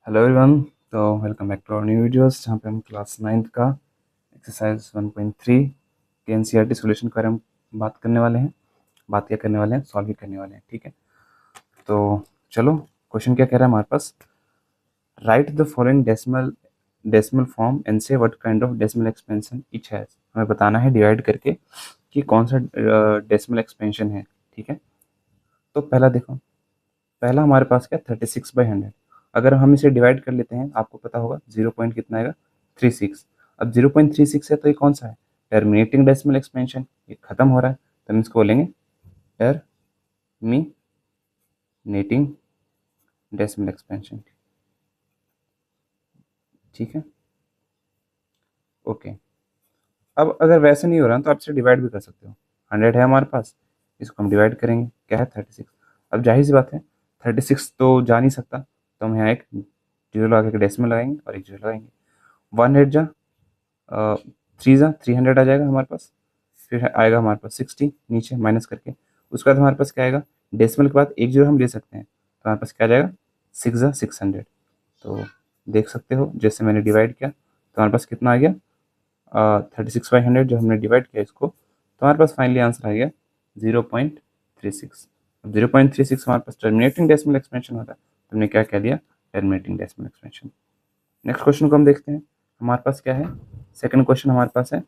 Hello everyone. तो welcome back to our new videos जहाँ पे हम क्लास 9th का एक्सरसाइज 1.3 के एनसीईआरटी सॉल्यूशन के बारे में बात करने वाले हैं। बात क्या करने वाले हैं, सॉल्व भी करने वाले हैं। ठीक है, तो चलो क्वेश्चन क्या कह रहा है हमारे पास। Write the following decimal form and say what kind of decimal expansion each has. हमें बताना है डिवाइड करके कि कौन सा डेसिमल एक्सपेंशन है। ठीक है, तो पहला देखो, पहला हमारे पास क्या 36/100। अगर हम इसे डिवाइड कर लेते हैं, आपको पता होगा 0 पॉइंट कितना आएगा 36। अब 0.36 है तो ये कौन सा है, टर्मिनेटिंग डेसिमल एक्सपेंशन, ये खत्म हो रहा है तो हम इसको बोलेंगे टर्मिनेटिंग डेसिमल एक्सपेंशन। ठीक है, ओके। अब अगर वैसे नहीं हो रहा तो आप इसे डिवाइड भी कर सकते हो। 100 है हमारे पास, इसको हम डिवाइड करेंगे, क्या है 36। अब जाहिर सी बात है 36 तो जा नहीं सकता, तो हम यहाँ एक जीरो लगा के डेसिमल लगाएंगे और एक जीरो लगाएंगे। 1 जा 3 जा 300 आ जाएगा हमारे पास। फिर आएगा हमारे पास 60 नीचे माइनस करके। उसके बाद हमारे पास क्या आएगा, डेसिमल के बाद एक जीरो हम ले सकते हैं, तो हमारे पास क्या आ जाएगा 6 जा 600। तो देख सकते हो जैसे मैंने डिवाइड किया तो हमारे पास कितना आ गया 36/100। जो हमने डिवाइड किया इसको तो हमारे पास फाइनली आंसर आ गया 0.36। अब 0.36 हमारे पास टर्मिनेटिंग डेसिमल एक्सपेंशन होता है, तो हमने क्या कह दिया terminating decimal expansion. Next question को हम देखते हैं। हमारे पास क्या है, सेकंड क्वेश्चन हमारे पास है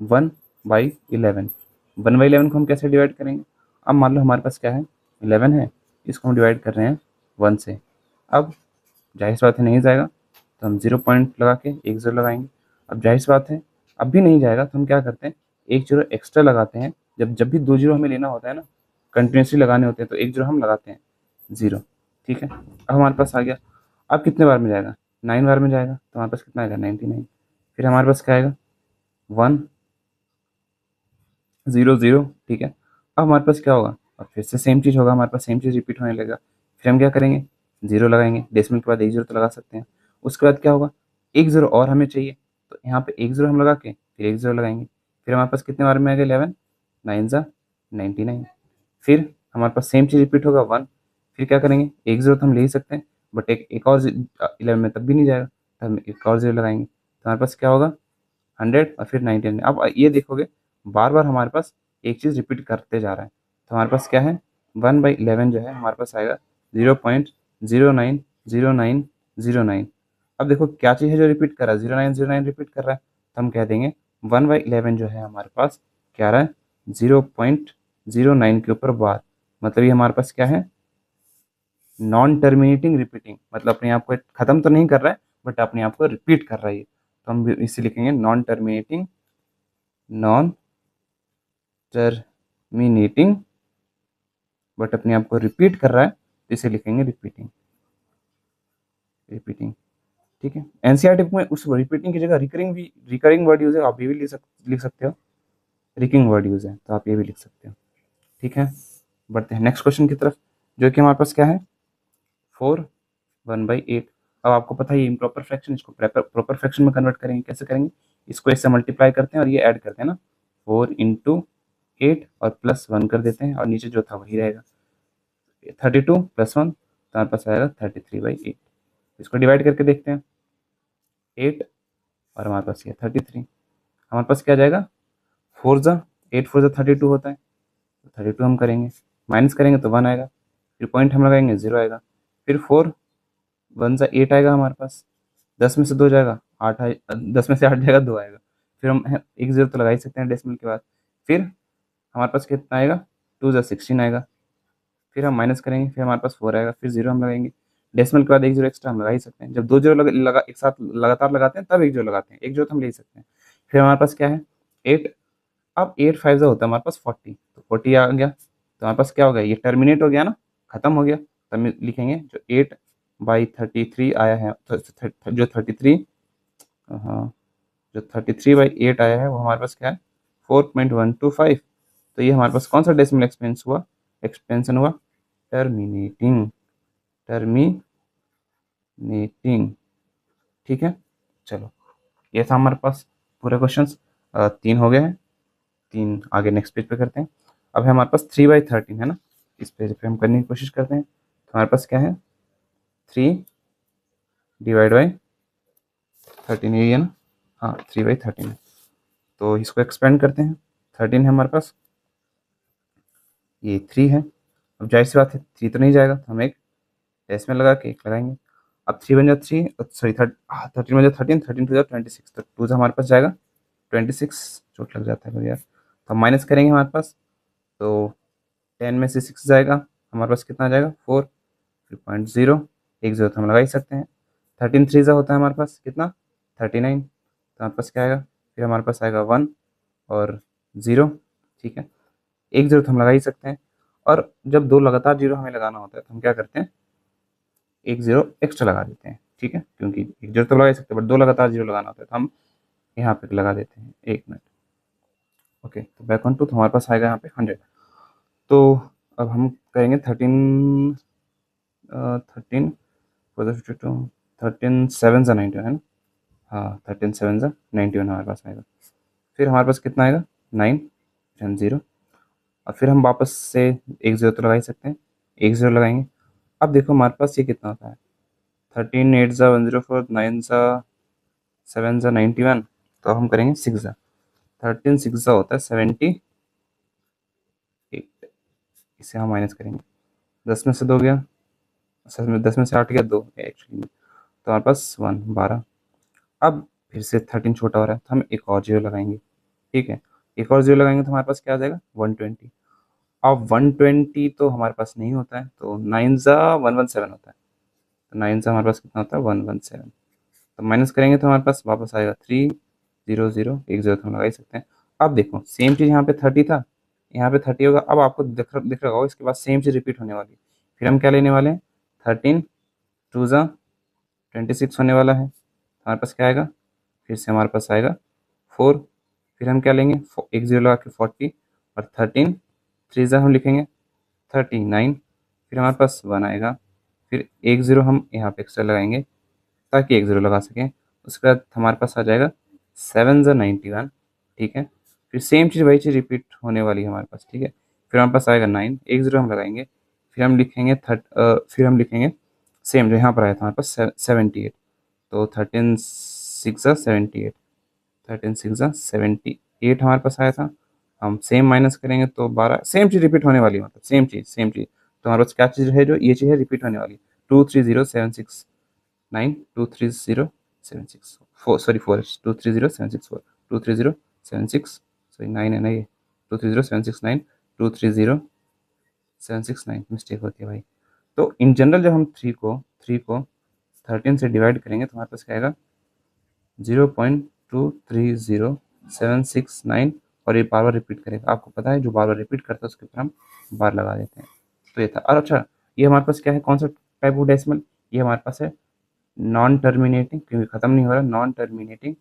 1/11। 1/11 को हम कैसे डिवाइड करेंगे। अब मान लो हमारे पास क्या है 11 है, इसको हम डिवाइड कर रहे हैं 1 से। अब जाहिर सी बात है नहीं जाएगा तो हम 0 पॉइंट लगा के एक जीरो लगाएंगे। अब जाहिर सी बात है अब भी नहीं जाएगा तो हम क्या करते हैं एक जीरो एक्स्ट्रा लगाते हैं। जब जब भी दो जीरो हमें लेना होता है ना, कंटिन्यूसली लगाने होते हैं, तो एक जीरो हम लगाते हैं जीरो। ठीक है, अब हमारे पास आ गया। अब कितने बार में जाएगा 9 बार में जाएगा, तो हमारे पास कितना आएगा 99। फिर हमारे पास क्या आएगा 100। ठीक है, अब हमारे पास क्या होगा, अब फिर से सेम चीज़ होगा, हमारे पास सेम चीज़ रिपीट होने लगेगा। फिर हम क्या करेंगे जीरो लगाएंगे, डेसिमल के बाद एक जीरो तो लगा सकते हैं। उसके बाद क्या होगा एक जीरो और हमें चाहिए, तो यहाँ पे एक जीरो हम लगा के फिर एक जीरो लगाएंगे। फिर हमारे पास कितने बार में आएगा 11, 9 जा 99। फिर हमारे पास सेम चीज़ रिपीट होगा 1। फिर क्या करेंगे एक जीरो तो हम ले ही सकते हैं, बट एक और 11 में तब भी नहीं जाएगा, तो हम एक और जीरो लगाएंगे, तो हमारे पास क्या होगा 100 और फिर 99। अब ये देखोगे बार बार हमारे पास एक चीज़ रिपीट करते जा रहा है, तो हमारे पास क्या है 1/11 जो है हमारे पास आएगा 0.090909। अब देखो क्या चीज़ है जो रिपीट कर रहा है, 0909 रिपीट कर रहा है, तो हम कह देंगे 1/11 जो है हमारे पास क्या आ रहा है 0.09 के ऊपर बार। मतलब ये हमारे पास क्या है नॉन टर्मिनेटिंग रिपीटिंग, मतलब अपने आप को खत्म तो नहीं कर रहा है बट अपने आप को रिपीट कर रहा है ये। तो हम इसे लिखेंगे नॉन टर्मिनेटिंग बट अपने आप को रिपीट कर रहा है, तो इसे लिखेंगे रिपीटिंग। ठीक है, एनसीईआरटी में उस रिपीटिंग की जगह रिकरिंग वर्ड यूज है, आप ये भी लिख सकते हो। रिकरिंग वर्ड यूज है तो आप ये भी लिख सकते हो। ठीक है, बढ़ते हैं नेक्स्ट क्वेश्चन की तरफ, जो कि हमारे पास क्या है 4/1/8। अब आपको पता है ये इम्प्रॉपर फ्रैक्शन, इसको प्रॉपर फ्रैक्शन में कन्वर्ट करेंगे। कैसे करेंगे, इसको इससे मल्टीप्लाई करते हैं और ये ऐड करते हैं ना, 4 × 8 और +1 कर देते हैं और नीचे जो था वही रहेगा 32 +1, तो हमारे पास आएगा 33/8। इसको डिवाइड करके देखते हैं 8 और हमारे पास ये 33। हमारे पास क्या जाएगा 4 जा 8 4 जा 32 होता है, तो 32 हम करेंगे, माइनस करेंगे तो 1 आएगा, फिर पॉइंट हम लगाएंगे 0 आएगा, फिर 4 1 जा 8 आएगा हमारे पास, 10 में से 2 जाएगा 8 आए 10 में से 8 जाएगा 2 आएगा। फिर हम एक जीरो तो लगा ही सकते हैं डेसिमल के बाद। फिर हमारे पास कितना आएगा 2 जा 16 आएगा, फिर हम माइनस करेंगे, फिर हमारे पास 4 आएगा, फिर जीरो हम लगाएंगे। डेसिमल के बाद एक जीरो एक्स्ट्रा हम लगा ही सकते हैं, जब दो जीरो लगा एक साथ लगातार लगाते हैं तब एक जीरो लगाते हैं, एक जीरो तो हम ले ही सकते हैं। फिर हमारे पास क्या है 8। अब 8 5 जो होता है हमारे पास 40, तो 40 आ गया, तो हमारे पास क्या हो गया ये टर्मिनेट हो गया ना, खत्म हो गया, तो हम लिखेंगे जो 8/33 आया है, जो 33, हाँ जो 33/8 आया है वो हमारे पास क्या है 4.125। तो ये हमारे पास कौन सा डेसिमल एक्सपेंशन हुआ टर्मिनेटिंग टर्मिनेटिंग। ठीक है, चलो ये था हमारे पास पूरे क्वेश्चंस। 3 हो गए हैं, 3 आगे नेक्स्ट पेज पे करते हैं। अब है हमारे पास 3/13 है ना, इस पेज पे हम करने की कोशिश करते हैं। तो हमारे पास क्या है 3 डिवाइड बाई 13, यही है ना, हाँ 3/13 है। तो इसको एक्सपेंड करते हैं, 13 है हमारे पास, ये 3 है। अब जाहिर सी बात है 3 तो नहीं जाएगा, तो हम एक डेसिमल लगा के एक लगाएंगे। अब 3 बन जाए 3, सॉरी 13 बन जाए 13, 13 टू जाए 26, तो 2 से हमारे पास जाएगा 26, चोट लग जाता है कभी यार। तो हम माइनस करेंगे हमारे पास, तो 10 में से 6 जाएगा, हमारे पास कितना आ जाएगा 4, फिर 0.0, एक जीरो तो हम लगा ही सकते हैं। 13 3 जा होता है हमारे पास कितना 39, तो हमारे पास क्या आएगा, फिर हमारे पास आएगा 1 और 0, ठीक है। एक जीरो तो हम लगा ही सकते हैं, और जब दो लगातार जीरो हमें लगाना होता है तो हम क्या करते हैं, एक जीरो एक्स्ट्रा लगा देते हैं, ठीक है, क्योंकि एक जीरो तो लगा ही सकते हैं बट दो लगातार जीरो लगाना होता है तो हम यहाँ पे लगा देते हैं। एक मिनट, ओके, तो बैक ऑन टू, तो हमारे पास आएगा यहाँ पे 100। तो अब हम करेंगे 13, 13 7 सा 91 है ना, हाँ 13 7 सा 91 हमारे पास आएगा। फिर हमारे पास कितना आएगा 9, फिर हम 0, और फिर हम वापस से एक जीरो तो लगा ही सकते हैं, एक जीरो लगाएंगे। अब देखो हमारे पास ये कितना होता है, 13 8 ज़ा 104, 9 ज़ा 7 ज़ा 91, तो हम करेंगे 6 ज़ा, 13 6 ज़ा होता है 78, इसे हम माइनस करेंगे, 10 में से 2 गया, असल में 10 में से 8 गया 2 एक्चुअली, तो हमारे पास 1 12। अब फिर से 13 छोटा हो रहा है तो हम एक और जीरो लगाएंगे, ठीक है, एक और जीरो लगाएंगे तो हमारे पास क्या आ जाएगा 120। अब 120 तो हमारे पास नहीं होता है, तो 9 ज़ा 117 होता है, तो 9 से हमारे पास कितना होता है 117, तो माइनस करेंगे तो हमारे पास वापस आएगा 3 0 0, एक जीरो तो हम लगा ही सकते हैं। अब देखो सेम चीज़ यहाँ पे 30 था, यहाँ पे 30 होगा, अब आपको दिख रहा होगा इसके बाद सेम चीज़ रिपीट होने वाली है। फिर हम क्या लेने वाले हैं, 13 2 ज़ा 26 होने वाला है, तो हमारे पास क्या आएगा, फिर से हमारे पास आएगा 4, फिर हम क्या लेंगे, एक जीरो लगा के 40, और 13 3 ज़ा हम लिखेंगे 39, फिर हमारे पास 1 आएगा, फिर एक ज़ीरो हम यहाँ पे एक्स्ट्रा लगाएंगे ताकि एक ज़ीरो लगा सकें, उसके बाद हमारे पास आ जाएगा 7 ज़ा 91, ठीक है। फिर सेम चीज़ वही चीज़ रिपीट होने वाली है हमारे पास, ठीक है। फिर हमारे पास आएगा 9, एक ज़ीरो हम लगाएंगे, फिर हम लिखेंगे फिर हम लिखेंगे सेम जो यहाँ पर आया था हमारे पास 78, तो 13 6 ज़ा 78, 13 6 ज़ा 78 हमारे पास आया था। हम सेम माइनस करेंगे तो 12, सेम चीज़ रिपीट होने वाली है, मतलब सेम चीज़ सेम चीज़। तो हमारे पास क्या चीज़ है, जो ये चीज़ है रिपीट होने वाली, 230 769, 230 764, सॉरी 4, 230 764, 230 764, सॉरी 9 है ना ये, 230 769, 230 769, मिस्टेक होती है भाई। तो इन जनरल जब हम थ्री को 13 से डिवाइड करेंगे तो हमारे पास क्या आएगा 0.230769, और ये बार बार रिपीट करेगा, आपको पता है जो बार बार रिपीट करता है उसके ऊपर हम बार लगा देते हैं। तो ये था, और अच्छा ये हमारे पास क्या है, कौन सा टाइप ऑफ डेसिमल, ये हमारे पास है नॉन टर्मिनेटिंग, क्योंकि ख़त्म नहीं हो रहा, नॉन टर्मिनेटिंग,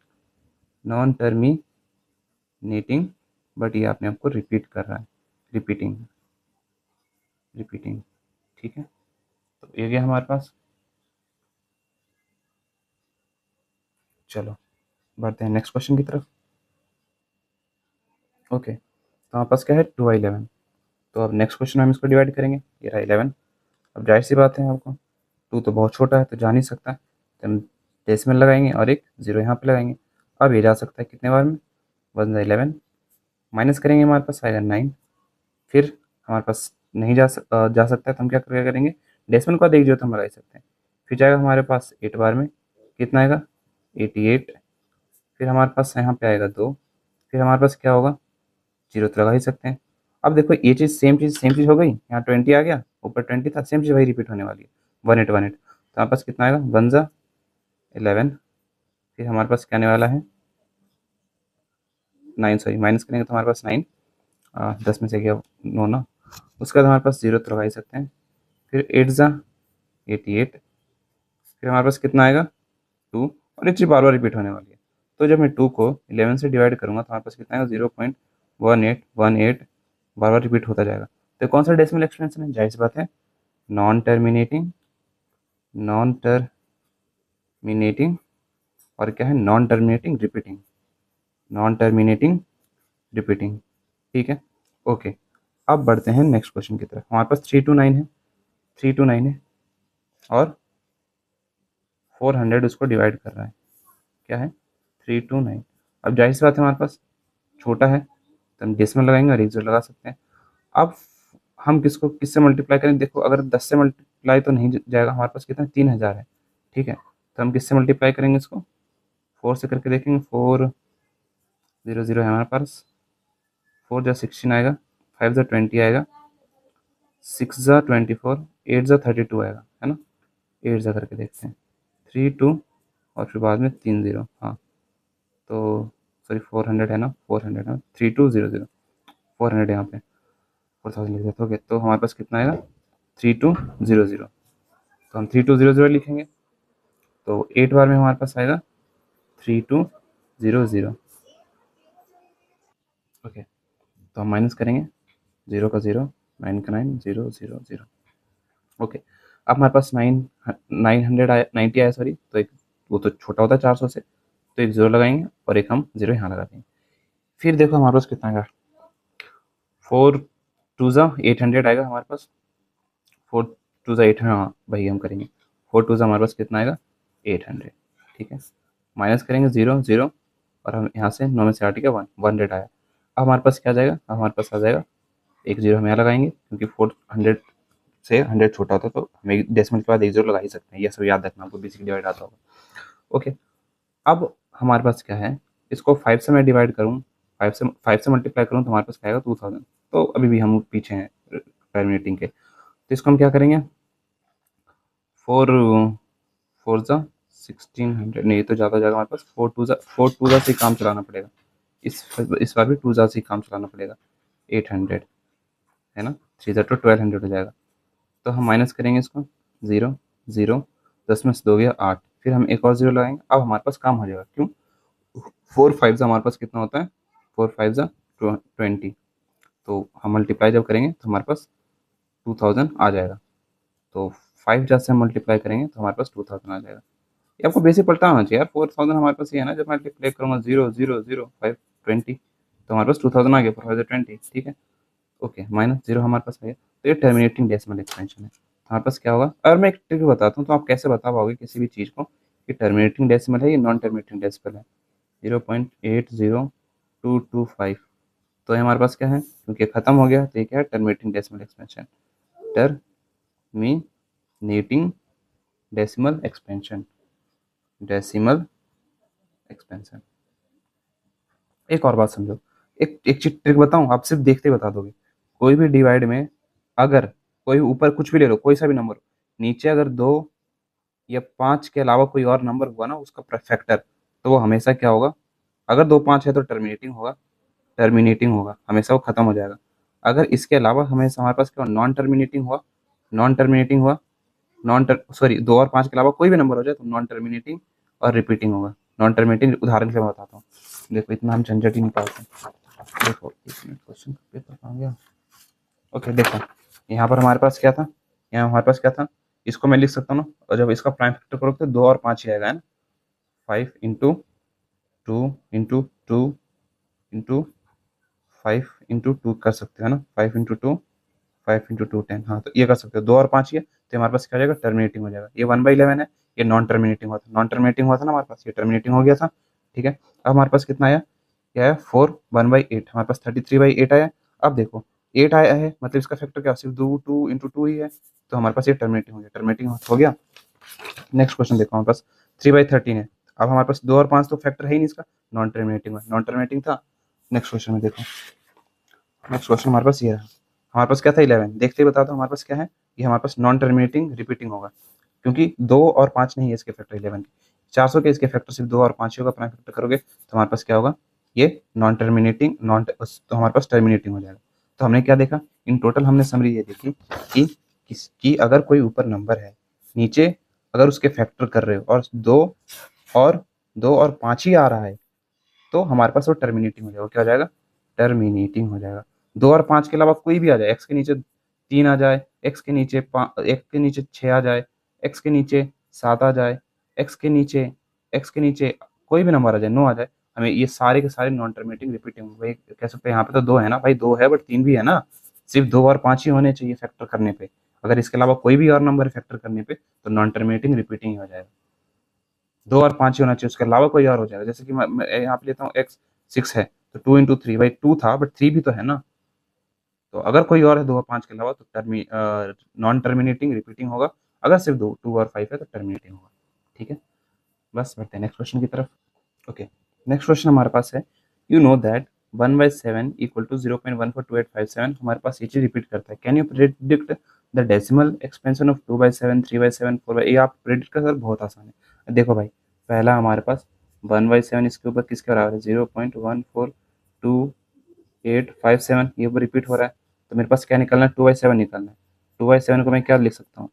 बट ये अपने आपको रिपीट कर रहा है, रिपीटिंग रिपीटिंग, ठीक है। तो ये गया हमारे पास, चलो बढ़ते हैं नेक्स्ट क्वेश्चन की तरफ। ओके, तो हमारे पास क्या है 2/11, तो अब नेक्स्ट क्वेश्चन हम इसको डिवाइड करेंगे, ये रहा 11। अब जाहिर सी बात है आपको 2 तो बहुत छोटा है तो जा नहीं सकता, तो हम डेसिमल लगाएंगे और एक जीरो यहाँ पे लगाएंगे। अब ये जा सकता है कितने बार में, 1 ज़ा 11, माइनस करेंगे हमारे पास आएगा 9, फिर हमारे पास नहीं जा सकता है तो हम क्या करेंगे, डेसिमल के बाद एक जीरो तो हम लगा ही सकते हैं, फिर जाएगा हमारे पास 8 बार में, कितना आएगा 88, फिर हमारे पास यहाँ पे आएगा 2, फिर हमारे पास क्या होगा, जीरो तो लगा ही सकते हैं। अब देखो ये चीज़ सेम चीज़ हो गई, यहाँ 20 आ गया, ऊपर 20 था, सेम चीज़ वही रिपीट होने वाली है, 1818, तो हमारे पास कितना आएगा 1 ज़ा 11, फिर हमारे पास क्या आने वाला है 9, सॉरी माइनस करेंगे तो हमारे पास 9, 10 में से गया 9 ना, उसके बाद हमारे पास जीरो तो लगा ही सकते हैं, फिर 8 ज़ा 88, फिर हमारे पास कितना आएगा 2, और ये चीज़ बार बार रिपीट होने वाली है। तो जब मैं 2 को 11 से डिवाइड करूँगा तो हमारे पास कितना आएगा 0.1818, बार बार रिपीट होता जाएगा। तो कौन सा डेसिमल एक्सपेंशन है, जाहिर सी बात है नॉन टर्मिनेटिंग और क्या है नॉन टर्मिनेटिंग रिपीटिंग, ठीक है। ओके, अब बढ़ते हैं नेक्स्ट क्वेश्चन की तरफ। हमारे पास 3 to 9 है, 3 to 9 है, और 400 उसको डिवाइड कर रहा है, क्या है 329। अब जाहिर सी बात है हमारे पास छोटा है तो हम डेसिमल लगाएंगे और एक जीरो लगा सकते हैं। अब हम किसको किससे मल्टीप्लाई करें, देखो अगर 10 से मल्टीप्लाई तो नहीं जाएगा, हमारे पास कितना 3000 है, ठीक है, तो हम किससे मल्टीप्लाई करेंगे इसको, 4 से करके देखेंगे। 400 है हमारे पास, 4 जा 16 आएगा, 5 जा 20 आएगा, 6 जा 24, 8 जा 32 आएगा, है ना। 8 जा करके देखते हैं, 3 2 और फिर बाद में 3 0, हाँ तो सॉरी 400 है ना, 400 है 3200, 400 यहाँ पे 4000 लिख देते हो, तो हमारे पास कितना आएगा 3200, तो हम 3200 लिखेंगे, तो 8 बार में हमारे पास आएगा 3200। ओके, तो हम माइनस करेंगे, 0 का 0, 9 का 9, 0 0 0। ओके, अब हमारे पास 900 आया, 90 आया सॉरी, तो एक वो तो छोटा होता है 400 से, तो एक जीरो लगाएंगे और एक हम जीरो यहाँ लगा देंगे। फिर देखो हमारे पास कितना आएगा, 4 2 जा 800 आएगा हमारे पास, 4 2 जा 800, हाँ वही हम करेंगे, 4 2 जा हमारे पास कितना आएगा 800, ठीक है, माइनस करेंगे 0 0 और हम यहाँ से 9 में से 8 का 100 आया। अब हमारे पास क्या जाएगा, अब हमारे पास आ जाएगा एक जीरो हम यहाँ लगाएंगे, क्योंकि 400 से 100 छोटा होता है तो हम डेसिमल के बाद एक जीरो लगा ही सकते हैं, ये सब याद रखना, आपको बेसिक डिवाइड आता होगा। ओके, अब हमारे पास क्या है, इसको 5 से मैं डिवाइड करूँ, 5 से मल्टीप्लाई करूँ तो हमारे पास क्या आएगा 2000, तो अभी भी हम पीछे हैं टर्मिनेटिंग के, तो इसको हम क्या करेंगे, 4 4 जा 1600, नहीं तो ज़्यादा जाएगा हमारे पास, 4 2 जा से काम चलाना पड़ेगा, इस बार भी 2 जा से काम चलाना पड़ेगा, 800 है ना, 3 जा तो 1200 हो जाएगा, तो हम माइनस करेंगे इसको, 0 0, 10 में से 2 गया 8, फिर हम एक और जीरो लगाएंगे, अब हमारे पास काम हो जाएगा, क्यों 4 5 जा हमारे पास कितना होता है, 4 5 जा 20, तो हम मल्टीप्लाई जब करेंगे तो हमारे पास 2000 आ जाएगा, तो 5 जा से हम मल्टीप्लाई करेंगे तो हमारे पास 2000 आ जाएगा। ये आपको बेसिक पता होना चाहिए यार, 4000 हमारे पास ये है ना, जब मल्टीप्लाई करूँगा 0 0 0 5 20, तो हमारे पास 2000 आ गया, 4 5 20, ठीक है। ओके, माइनस 0 हमारे पास आ गया, तो ये टर्मिनेटिंग डेसिमल एक्सपेंशन है, तो हमारे पास क्या होगा, अगर मैं एक ट्रिक बताता हूँ तो आप कैसे बता पाओगे किसी भी चीज़ को कि टर्मिनेटिंग डेसिमल है या नॉन टर्मिनेटिंग डेसिमल है। 0.80225, तो ये हमारे पास क्या है, क्योंकि ख़त्म हो गया तो ये क्या है, terminating decimal expansion, terminating decimal expansion, decimal expansion. एक और बात समझो, एक एक चीज ट्रिक बताऊं, आप सिर्फ देखते बता दोगे, कोई भी डिवाइड में अगर कोई ऊपर कुछ भी ले लो, कोई सा भी नंबर, नीचे अगर 2 या 5 के अलावा कोई और नंबर हुआ ना उसका फैक्टर, तो वो हमेशा क्या होगा, अगर 2 5 है तो टर्मिनेटिंग होगा, टर्मिनेटिंग होगा हमेशा, वो खत्म हो जाएगा। अगर इसके अलावा हमेशा हमारे पास क्या, नॉन टर्मिनेटिंग हुआ, नॉन टर्मिनेटिंग हुआ, नॉन सॉरी 2 और 5 के अलावा कोई भी नंबर हो जाए तो नॉन टर्मिनेटिंग और रिपीटिंग होगा। नॉन टर्मिनेटिंग उदाहरण से मैं बताता हूँ, देखो इतना हम झंझट ही निकालते हैं, देखो क्वेश्चन पेपर कहाँ गया, ओके देखो यहाँ पर हमारे पास क्या था, यहाँ हमारे पास क्या था, इसको मैं लिख सकता हूँ ना, और जब इसका प्राइम फैक्टर करोगे तो 2 और 5 ही आएगा, है ना, 5 इंटू 2 इंटू 2 इंटू 5 इंटू 2 कर सकते हो ना, 5 इंटू 2 5 इंटू 2 10, हाँ तो ये कर सकते हो, 2 और 5 ही है, तो हमारे पास क्या हो जाएगा, टर्मिनेटिंग हो जाएगा। ये 1/11 है, ये नॉन टर्मिनेटिंग हुआ था, नॉन टर्मिनेटिंग हुआ था ना हमारे पास, ये टर्मिनेटिंग हो गया था, ठीक है। अब हमारे पास कितना आया, क्या है 4 1/8, हमारे पास 33/8 आया। अब देखो 8 आया है, मतलब इसका फैक्टर क्या, सिर्फ 2 इंटू 2 ही है, तो हमारे पास ये टर्मिनेटिंग हो गया, टर्मिनेटिंग हो गया। नेक्स्ट क्वेश्चन देखो, हमारे पास 3/13 है, अब हमारे पास 2 और 5 तो फैक्टर है ही नहीं इसका, नॉन टर्मिनेटिंग है, नॉन टर्मिनेटिंग था। नेक्स्ट क्वेश्चन में देखो, नेक्स्ट क्वेश्चन हमारे पास ये रहा, हमारे पास क्या था 11, देखते ही बता दो हमारे पास क्या है, ये हमारे पास नॉन टर्मिनेटिंग रिपीटिंग होगा, क्योंकि 2 और 5 नहीं है इसके फैक्टर 11 के, 400 के इसके फैक्टर सिर्फ 2 और 5 ही होगा, प्राइम फैक्टर करोगे तो हमारे पास क्या होगा, ये नॉन टर्मिनेटिंग, तो हमारे पास टर्मिनेटिंग हो जाएगा। तो हमने क्या देखा, इन टोटल हमने समरी ये देखी कि अगर कोई ऊपर नंबर है, नीचे अगर उसके फैक्टर कर रहे हो और 2 और 5 ही आ रहा है, तो हमारे पास वो टर्मिनेटिंग हो जाएगा, क्या हो जाएगा, टर्मिनेटिंग हो जाएगा। 2 और 5 के अलावा कोई भी आ जाए, एक्स के नीचे 3 आ जाए, एक्स के नीचे 6 आ जाए, एक्स के नीचे 7 आ जाए, एक्स के नीचे कोई भी नंबर आ जाए, 9 आ जाए, हमें ये सारे के सारे नॉन टर्मिनेटिंग रिपीटिंग भाई कह सकते हैं। यहाँ पे तो 2 है ना भाई, 2 है बट 3 भी है ना, सिर्फ 2 और 5 ही होने चाहिए फैक्टर करने पे, अगर इसके अलावा कोई भी और नंबर फैक्टर करने पे तो नॉन टर्मिनेटिंग रिपीटिंग हो जाएगा। 2 और 5 ही होना चाहिए, उसके अलावा कोई और हो जाएगा। जैसे कि मैं यहाँ पे लेता हूँ x 6 है, तो 2 इंटू थ्री, भाई 2 था बट 3 भी तो है ना। तो अगर कोई और है 2 और 5 के अलावा तो नॉन टर्मिनेटिंग रिपीटिंग होगा। अगर सिर्फ 2 और 5 है तो टर्मिनेटिंग होगा। ठीक है, बस बढ़ते हैं नेक्स्ट क्वेश्चन की तरफ। ओके, नेक्स्ट क्वेश्चन हमारे पास है, you know that 1/7 equal to 0.142857, हमारे पास ये चीज रिपीट करता है। Can you predict the decimal expansion of 2/7, 3/7, 4, ये आप प्रिडिक्ट कर सर, बहुत आसान है। देखो भाई, पहला हमारे पास 1/7 इसके ऊपर किसके बराबर है, 0.142857, ये ऊपर रिपीट हो रहा है। तो मेरे पास क्या निकलना है, 2/7 निकलना है। 2/7 को मैं क्या लिख सकता हूँ,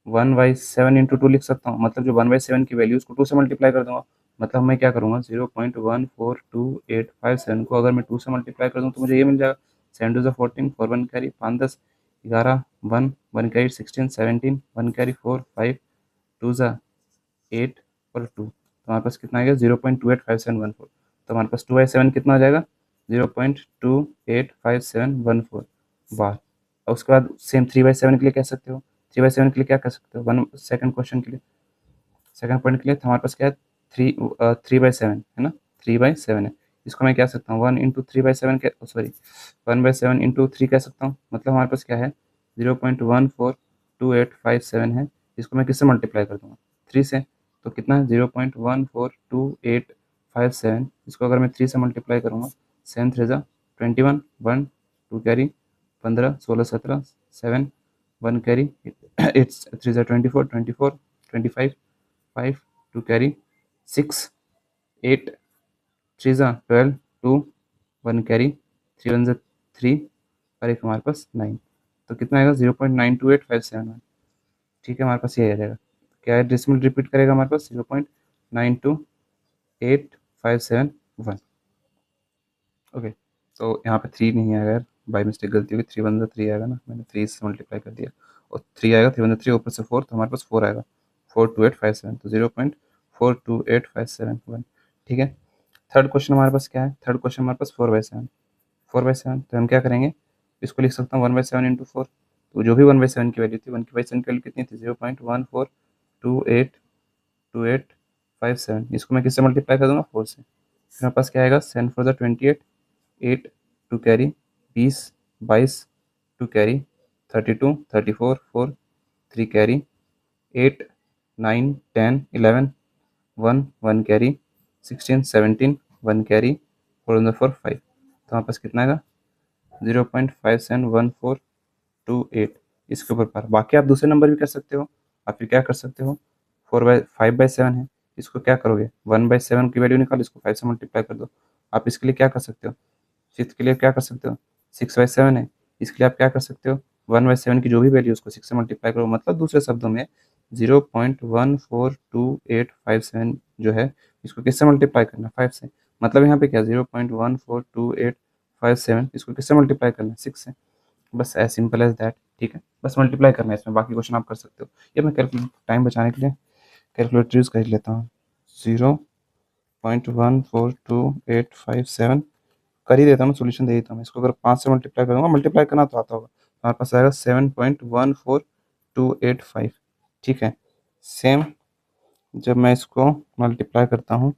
1/7 इंटू टू लिख सकता हूँ। मतलब जो 1/7 की वैल्यू उसको 2 से मल्टीप्लाई कर दूंगा। मतलब मैं क्या करूँगा, 0.14287 को अगर मैं 2 से मल्टीप्लाई कर दूँ तो मुझे ये मिल जाएगा। 7 2 14, 4 1 कैरी, 5 10 11, 1 1 कैरी, 16 17, 1 कैरी 4 5, 2 8 और 2, तो हमारे पास कितना आ गया, 0.285714। तो हमारे पास 2/7 कितना आ जाएगा, 0.285714 बार। और उसके बाद सेम 3/7 के लिए कह सकते हो। 3/7 के लिए क्या कर सकते हो, वन सेकंड क्वेश्चन के लिए, सेकंड पॉइंट के लिए, तो हमारे पास क्या है, 3/7 है ना, 3/7 है। इसको मैं कह सकता हूँ 1 इंटू 3/7 के, सॉरी 1/7 इंटू 3 कह सकता हूँ। मतलब हमारे पास क्या है, 0.142857 है। इसको मैं किससे मल्टीप्लाई कर दूंगा, 3 से। तो कितना है, 0.142857, इसको अगर मैं 3 से मल्टीप्लाई करूँगा, 7 3 जा 21, 1 2 कैरी, 15 16 17, 7 1 कैरी, 8 3 जा 24 24 25 5 2 कैरी, 6 8 3 जा 12 2 1 कैरी, 3 1 जा 3 और एक हमारे पास 9। तो कितना आएगा, 0.928571। ठीक है, हमारे पास ये आ जाएगा। क्या है, डेसिमल रिपीट करेगा हमारे पास, 0.928571। ओके, तो यहाँ पे 3 नहीं आएगा यार, बाई मिस्टेक गलती होगी, 3 1 जा 3 आएगा ना, मैंने 3 से मल्टीप्लाई कर दिया और 3 आएगा, 3 1 जा 3, ऊपर से 4, तो हमारे पास 4 आएगा, 42857, तो 0.428571। ठीक है, थर्ड क्वेश्चन हमारे पास क्या है, थर्ड क्वेश्चन हमारे पास 4/7, 4/7, तो हम क्या करेंगे, इसको लिख सकता हूँ 1/7 इंटू 4। तो जो भी 1/7 की वैल्यू थी, 1/7 की वैल्यू कितनी थी, 0.14282857, इसको मैं किससे मल्टीप्लाई कर दूंगा, 4 से। फिर मेरे पास क्या आएगा, 7 4 28, 8 2 carry, 20 22 2 carry, 32 34 4 3 carry, 8 9 10 11 1 1 carry, 16 17 1 carry, 4 4 5, तो हमारे पास कितना आएगा, 0.571428, इसके ऊपर पार। बाकी आप दूसरे नंबर भी कर सकते हो। आप फिर क्या कर सकते हो, 5/7 है, इसको क्या करोगे, 1/7 की वैल्यू निकालो, इसको 5 से मल्टीप्लाई कर दो। आप इसके लिए क्या कर सकते हो, फिफ्थ के लिए क्या कर सकते हो, 6/7 है, इसके लिए आप क्या कर सकते हो, 1/7 की जो भी वैल्यू उसको 6 से मल्टीप्लाई करो। मतलब दूसरे शब्दों में 0.142857 जो है, इसको किससे मल्टीप्लाई करना है, 5 से। मतलब यहाँ पे क्या, 0.142857, इसको किससे मल्टीप्लाई करना है, 6 से। बस एज सिंपल एज दैट। ठीक है, बस मल्टीप्लाई करना है इसमें, बाकी क्वेश्चन आप कर सकते हो। ये मैं कैलकुलेट टाइम बचाने के लिए कैलकुलेटर यूज़ कर लेता हूँ। 0.142857 कर ही देता हूँ, सोल्यूशन दे देता हूँ। इसको अगर 5 से मल्टीप्लाई करूँगा, मल्टीप्लाई करना तो आता होगा, हमारे पास आएगा 7.14285। ठीक है, सेम जब मैं इसको मल्टीप्लाई करता हूँ,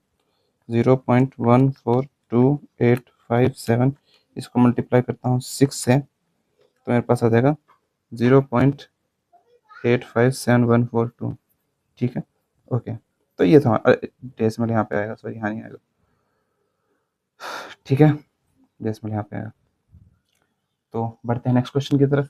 0.142857, इसको मल्टीप्लाई करता हूँ 6 से, तो मेरे पास आ जाएगा 0.857142। ठीक है, ओके, तो ये था डेसिमल यहाँ पे आएगा, सॉरी यहाँ नहीं आएगा। ठीक है, डेसिमल यहाँ पे आएगा। तो बढ़ते हैं नेक्स्ट क्वेश्चन की तरफ।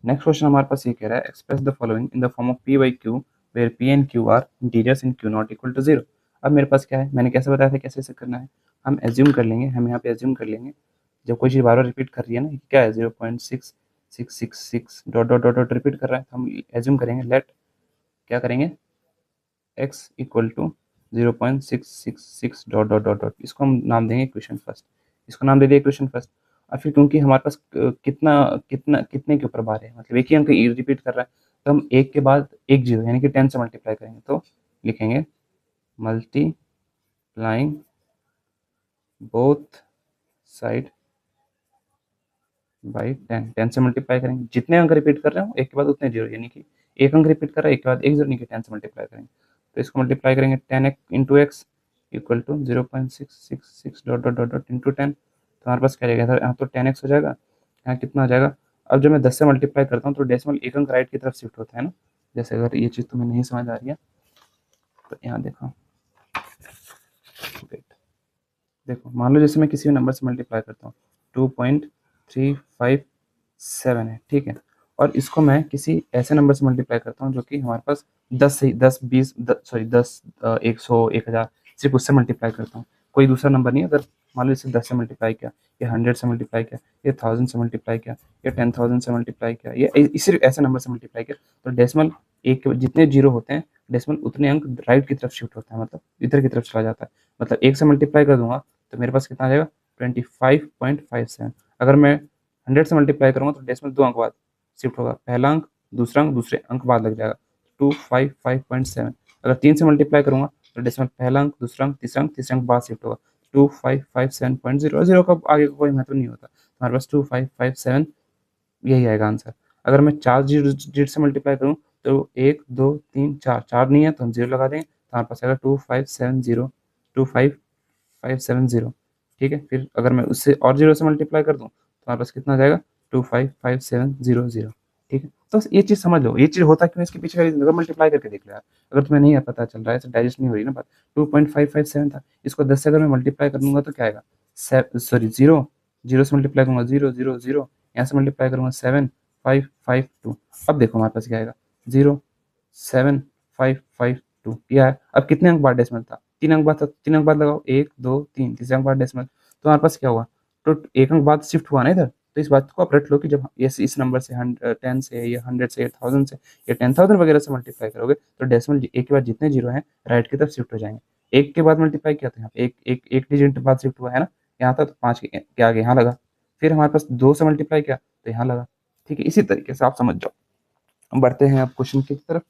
नेक्स्ट क्वेश्चन हमारे पास ये कह रहा है, express the following in the form of p by q where p and q are integers in q not equal to 0। अब मेरे पास क्या है, मैंने कैसे बताया था कैसे ऐसे करना है, हम एज्यूम कर लेंगे, हम यहाँ पे एज्यूम कर लेंगे, जब कोई चीज़ बार बार रिपीट कर रही है ना, क्या है 0.6666 dot dot dot dot repeat कर रहा है, तो हम एज्यूम करेंगे, लेट क्या करेंगे, x equal to 0.666 dot dot dot dot, इसको हम नाम देंगे इक्वेशन फर्स्ट, इसको नाम दे दिया इक्वेशन फर्स्ट। और फिर क्योंकि हमारे पास कितना कितना कितने के ऊपर बार है, मतलब एक ही अंक रिपीट कर रहा है, तो हम एक के बाद एक जीरो यानी कि 10 से मल्टीप्लाई करेंगे, तो लिखेंगे मल्टीप्लाइंग बोथ साइड बाई 10, 10 से मल्टीप्लाई करेंगे, जितने अंक रिपीट कर रहे हो एक के बाद उतने जीरो, यानी कि एक अंक रिपीट कर रहा है, एक के बाद एक जीरो नहीं कि 10 से मल्टीप्लाई करेंगे, तो इसको मल्टीप्लाई करेंगे 10 into x equal to 0.666 dot dot dot dot into 10, तो हमारे पास क्या रहेगा, यहाँ तो 10x हो जाएगा, यहाँ कितना हो जाएगा। अब जब मैं 10 से मल्टीप्लाई करता हूँ तो डेसिमल एक अंक राइट की तरफ शिफ्ट होता है ना, जैसे अगर ये चीज़ तुम्हें नहीं समझ आ रही है तो यहाँ देखो, वेट, देखो मान लो जैसे मैं किसी भी नंबर से मल्टीप्लाई करता हूँ 2.357 है, ठीक है, और इसको मैं किसी ऐसे नंबर से मल्टीप्लाई करता हूँ जो कि हमारे पास 10 से 10 20 सॉरी 10 100 1000 सिर्फ उससे मल्टीप्लाई करता हूँ, कोई दूसरा नंबर नहीं। अगर मान लो इसे 10 से मल्टीप्लाई किया, या 100 से मल्टीप्लाई किया, या 1000 से मल्टीप्लाई किया, या 10,000 से मल्टीप्लाई किया, या इसी ऐसे नंबर से मल्टीप्लाई किया, तो डेसिमल एक के जितने जीरो होते हैं डेसिमल उतने अंक राइट की तरफ शिफ्ट होता है, मतलब इधर की तरफ चला जाता है। मतलब एक से मल्टीप्लाई कर दूंगा तो मेरे पास कितना आ जाएगा 25.57। अगर मैं 100 से मल्टीप्लाई करूँगा तो डेसिमल 2 अंक बाद शिफ्ट होगा, पहला अंक दूसरा अंक दूसरे अंक बाद लग जाएगा 255.7। अगर 3 से मल्टीप्लाई करूँगा तो डेसिमल पहला अंक दूसरा अंक तीसरा अंक बाद शिफ्ट होगा 2557.0। जीरो का आगे का कोई महत्व नहीं होता, हमारे पास 2557 यही आएगा आंसर। अगर मैं 4 डिजिट से मल्टीप्लाई करूँ तो 1 2 3 4 4 नहीं है तो हम 0 लगा देंगे, तो हमारे पास आएगा 2570, ठीक है। फिर अगर मैं उससे और 0 से मल्टीप्लाई कर दूँ तो हमारे पास कितना आ जाएगा 255700, ठीक है। तो ये चीज़ समझ लो, ये चीज़ होता क्यों, इसके पीछे का मल्टीप्लाई करके देख लो यार, अगर तुम्हें नहीं पता चल रहा है, डाइजेस्ट नहीं हो रही ना बात। 2.557 था, इसको 10 से अगर मैं मल्टीप्लाई कर दूंगा तो क्या आएगा, सॉरी जीरो, जीरो से मल्टीप्लाई करूंगा 0 0 0, यहाँ से मल्टीप्लाई करूंगा 7552। अब देखो हमारे पास क्या आएगा 07552, यह है। अब कितने अंक बाद डेसिमल था, 3 अंक बाद था, 3 अंक बाद लगाओ 1 2 3, तीसरे अंक बाद डेसिमल, तो हमारे पास क्या हुआ, तो एक अंक बाद शिफ्ट हुआ ना इधर। तो इस बात को आप रट लो कि जब इस नंबर से 10 से या 100 से या 1000 से या 10,000 वगैरह से मल्टीप्लाई करोगे तो डेसिमल एक के बाद जितने जीरो हैं राइट की तरफ शिफ्ट हो जाएंगे। एक के बाद मल्टीप्लाई किया तो यहाँ पे एक डिजिट बाद शिफ्ट हुआ है ना, यहाँ था तो 5 के आगे यहाँ लगा, फिर हमारे पास 2 से मल्टीप्लाई किया तो यहाँ लगा, ठीक है। इसी तरीके से आप समझ जाओ। बढ़ते हैं आप क्वेश्चन की तरफ।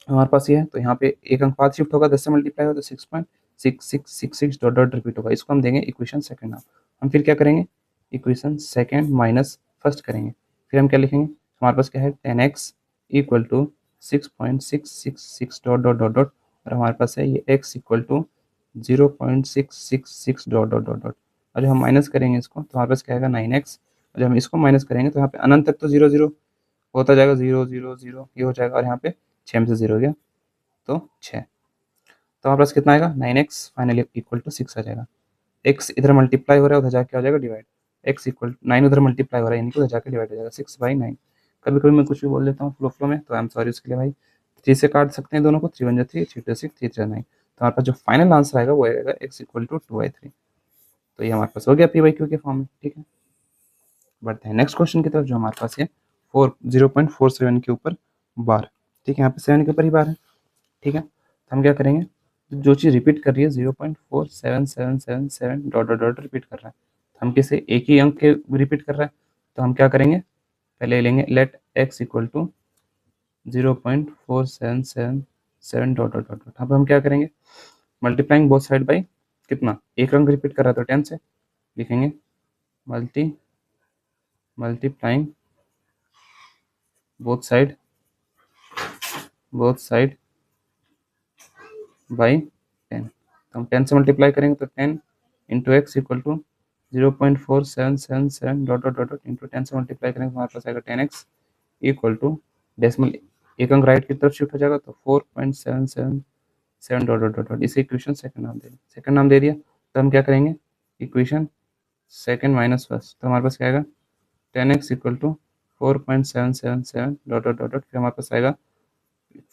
हमारे पास ये है, तो यहाँ पे एक अंक बाद शिफ्ट होगा, 10 से मल्टीप्लाई होगा तो 6.6666 डॉट डॉट रिपीट होगा, इसको हम देंगे इक्वेशन सेकंड। हम फिर क्या करेंगे, इक्वेशन सेकंड माइनस फर्स्ट करेंगे, फिर हम क्या लिखेंगे, हमारे पास क्या है 10x equal to 6.666 dot dot dot dot, और हमारे पास है ये x equal to 0.666 dot dot dot dot, और जब हम माइनस करेंगे इसको तो हमारे पास क्या आएगा 9x, और जब हम इसको माइनस करेंगे तो यहाँ पे अनंत तक तो 0 0 होता जाएगा, 0 0 0 ये हो जाएगा, और यहाँ पे 6 में से 0 हो गया तो 6, तो हमारे पास कितना आएगा 9x फाइनली इक्वल टू 6 आ जाएगा। x इधर मल्टीप्लाई हो रहा है, उधर जाके हो जाएगा डिवाइड, x इक्वल 9 उधर मल्टीप्लाई हो रहा है यानी कि उधर जाके डिवाइड हो जाएगा 6/9। कभी कभी मैं कुछ भी बोल देता हूँ फ्लो फ्लो में, तो आई एम सॉरी उसके लिए भाई। 3 से काट सकते हैं दोनों को, 3 1 3, 3 2 6, 3 3 9, तो हमारे पास जो फाइनल आंसर आएगा वो आएगा x इक्वल टू 2/3। तो ये हमारे पास हो गया p/q के फॉर्म में, ठीक है। बढ़ते हैं नेक्स्ट क्वेश्चन की तरफ जो हमारे पास है 0.47 के ऊपर बार, ठीक है, यहाँ पे 7 के ऊपर ही बार है, ठीक है। तो हम क्या करेंगे, जो चीज़ रिपीट कर रही है 0.47777 डॉट डॉट डॉट रिपीट कर रहा है, तो हम किसे एक ही अंक के रिपीट कर रहा है, तो हम क्या करेंगे, पहले लेंगे let x equal to 0.4777 dot dot dot dot. अब हम क्या करेंगे, मल्टीप्लाइंग बोथ साइड बाई कितना, एक अंक रिपीट कर रहा है तो 10 से लिखेंगे मल्टीप्लाइंग बोथ साइड बाई 10, तो हम 10 से मल्टीप्लाई करेंगे तो 10 into x equal to 0.4777 dot dot dot into 10 से मल्टीप्लाई करेंगे तो हमारे पास आएगा 10x इक्वल टू डेसिमल एक अंक राइट की तरफ शिफ्ट हो जाएगा तो 4.777 डॉट डॉट डॉट डॉट, इसे इक्वेशन सेकंड नाम दे दिया। तो हम क्या करेंगे, इक्वेशन सेकंड माइनस फर्स्ट, तो हमारे पास क्या आएगा 10x equal to 4.777 dot dot dot dot, फिर हमारे पास आएगा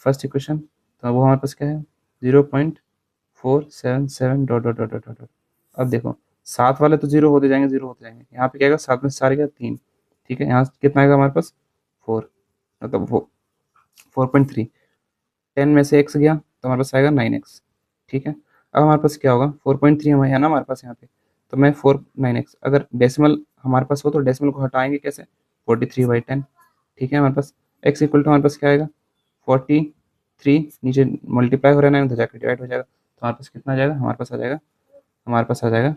फर्स्ट इक्वेशन, तो वो हमारे पास क्या है 0.477 dot dot dot dot dot. अब देखो सात वाले तो जीरो होते जाएंगे, यहाँ पे क्या आएगा, सात में से सारे क्या 3, ठीक है। यहाँ कितना आएगा हमारे पास 4, मतलब वो 4.3, 10 में से x गया तो हमारे पास आएगा 9x, ठीक है। अब हमारे पास क्या होगा 4.3 हमारे है ना हमारे पास यहाँ पे, तो मैं 9x अगर डेसिमल हमारे पास हो तो डेसिमल को हटाएंगे कैसे, 43/10, ठीक है। हमारे पास x इक्वल टू हमारे पास क्या आएगा 43, नीचे मल्टीप्लाई हो रहा है ना तो जाकर डिवाइड हो जाएगा, तो हमारे पास कितना आ जाएगा, हमारे पास आ जाएगा